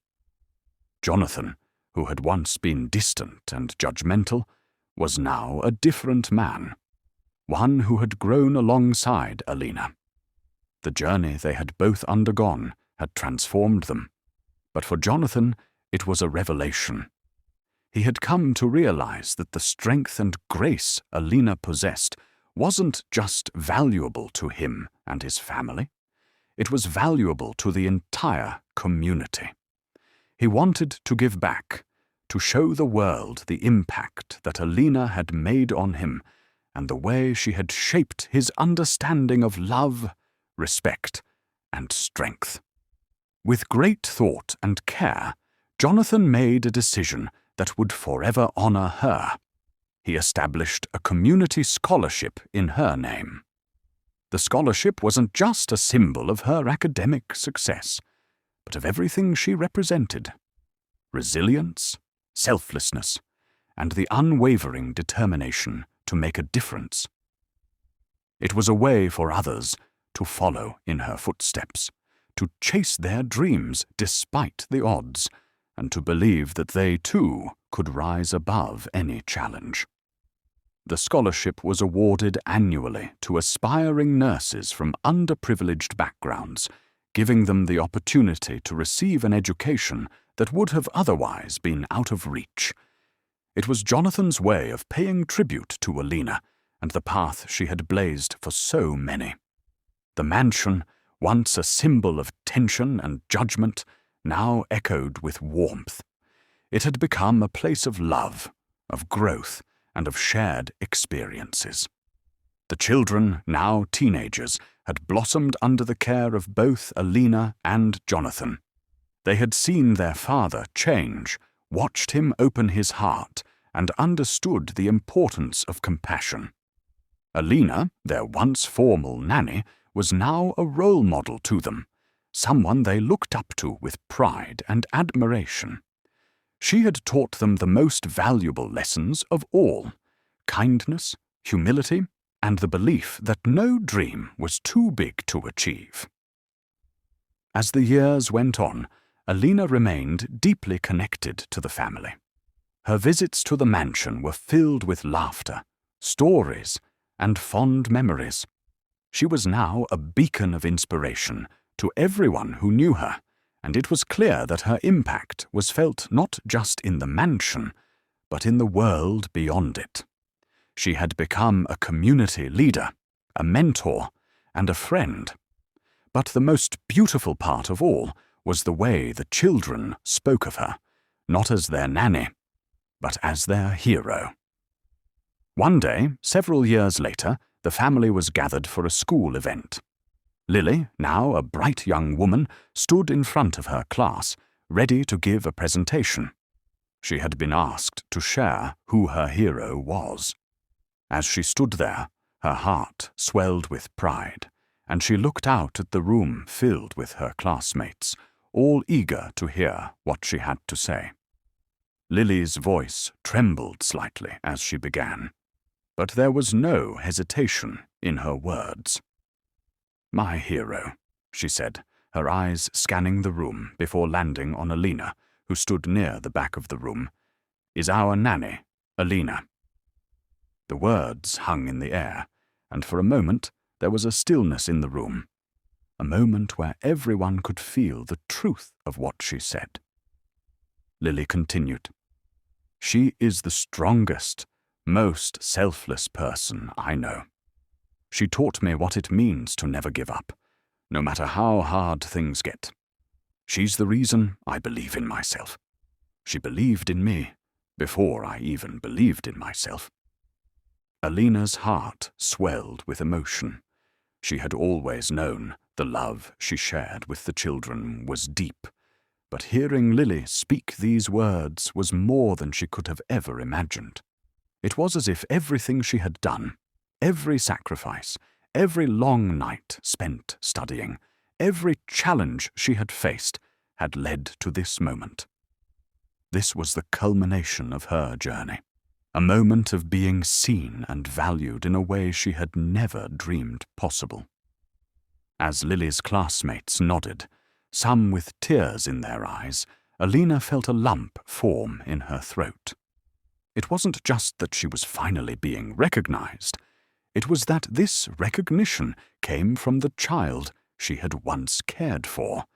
Jonathan, who had once been distant and judgmental, was now a different man, one who had grown alongside Alina. The journey they had both undergone had transformed them, but for Jonathan it was a revelation. He had come to realize that the strength and grace Alina possessed wasn't just valuable to him and his family. It was valuable to the entire community. He wanted to give back, to show the world the impact that Alina had made on him and the way she had shaped his understanding of love, respect, and strength. With great thought and care, Jonathan made a decision that would forever honor her. He established a community scholarship in her name. The scholarship wasn't just a symbol of her academic success, but of everything she represented: resilience, selflessness, and the unwavering determination to make a difference. It was a way for others to follow in her footsteps, to chase their dreams despite the odds, and to believe that they too could rise above any challenge. The scholarship was awarded annually to aspiring nurses from underprivileged backgrounds, giving them the opportunity to receive an education that would have otherwise been out of reach. It was Jonathan's way of paying tribute to Alina and the path she had blazed for so many. The mansion, once a symbol of tension and judgment, now echoed with warmth. It had become a place of love, of growth, and of shared experiences. The children, now teenagers, had blossomed under the care of both Alina and Jonathan. They had seen their father change, watched him open his heart, and understood the importance of compassion. Alina, their once formal nanny, was now a role model to them, someone they looked up to with pride and admiration. She had taught them the most valuable lessons of all: kindness, humility, and the belief that no dream was too big to achieve. As the years went on, Alina remained deeply connected to the family. Her visits to the mansion were filled with laughter, stories, and fond memories. She was now a beacon of inspiration to everyone who knew her, and it was clear that her impact was felt not just in the mansion, but in the world beyond it. She had become a community leader, a mentor, and a friend. But the most beautiful part of all was the way the children spoke of her, not as their nanny, but as their hero. One day, several years later, the family was gathered for a school event. Lily, now a bright young woman, stood in front of her class, ready to give a presentation. She had been asked to share who her hero was. As she stood there, her heart swelled with pride, and she looked out at the room filled with her classmates, all eager to hear what she had to say. Lily's voice trembled slightly as she began, but there was no hesitation in her words. "My hero," she said, her eyes scanning the room before landing on Alina, who stood near the back of the room, "is our nanny, Alina." The words hung in the air, and for a moment there was a stillness in the room, a moment where everyone could feel the truth of what she said. Lily continued, "She is the strongest, most selfless person I know. She taught me what it means to never give up, no matter how hard things get. She's the reason I believe in myself. She believed in me before I even believed in myself." Alina's heart swelled with emotion. She had always known the love she shared with the children was deep, but hearing Lily speak these words was more than she could have ever imagined. It was as if everything she had done, every sacrifice, every long night spent studying, every challenge she had faced, had led to this moment. This was the culmination of her journey, a moment of being seen and valued in a way she had never dreamed possible. As Lily's classmates nodded, some with tears in their eyes, Alina felt a lump form in her throat. It wasn't just that she was finally being recognized. It was that this recognition came from the child she had once cared for,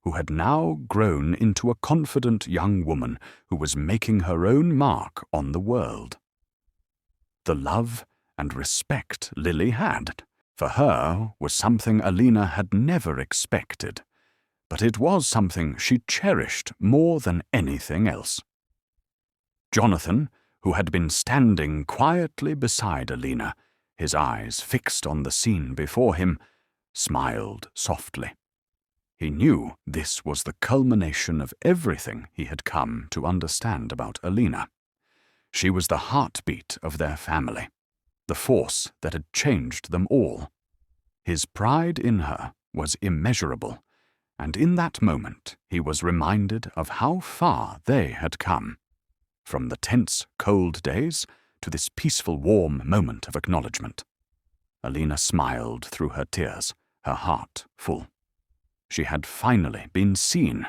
who had now grown into a confident young woman who was making her own mark on the world. The love and respect Lily had for her was something Alina had never expected, but it was something she cherished more than anything else. Jonathan, who had been standing quietly beside Alina, his eyes fixed on the scene before him, smiled softly. He knew this was the culmination of everything he had come to understand about Alina. She was the heartbeat of their family, the force that had changed them all. His pride in her was immeasurable, and in that moment he was reminded of how far they had come. From the tense, cold days to this peaceful, warm moment of acknowledgement. Alina smiled through her tears, her heart full. She had finally been seen,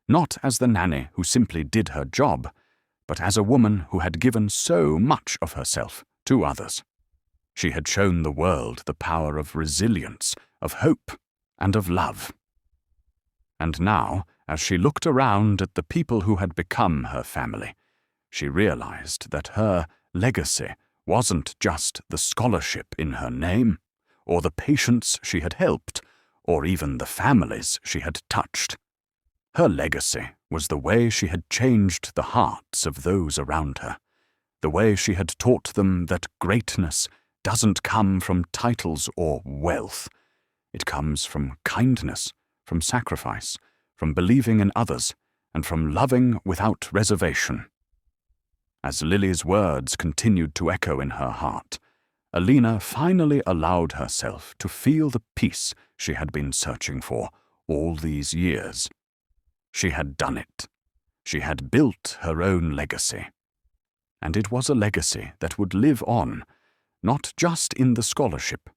not as the nanny who simply did her job, but as a woman who had given so much of herself to others. She had shown the world the power of resilience, of hope, and of love. And now, as she looked around at the people who had become her family, she realized that her legacy wasn't just the scholarship in her name, or the patients she had helped, or even the families she had touched. Her legacy was the way she had changed the hearts of those around her, the way she had taught them that greatness doesn't come from titles or wealth. It comes from kindness, from sacrifice, from believing in others, and from loving without reservation. As Lily's words continued to echo in her heart, Alina finally allowed herself to feel the peace she had been searching for all these years. She had done it. She had built her own legacy. And it was a legacy that would live on, not just in the scholarship,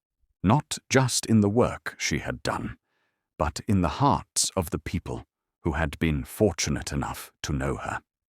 not just in the work she had done, but in the hearts of the people who had been fortunate enough to know her.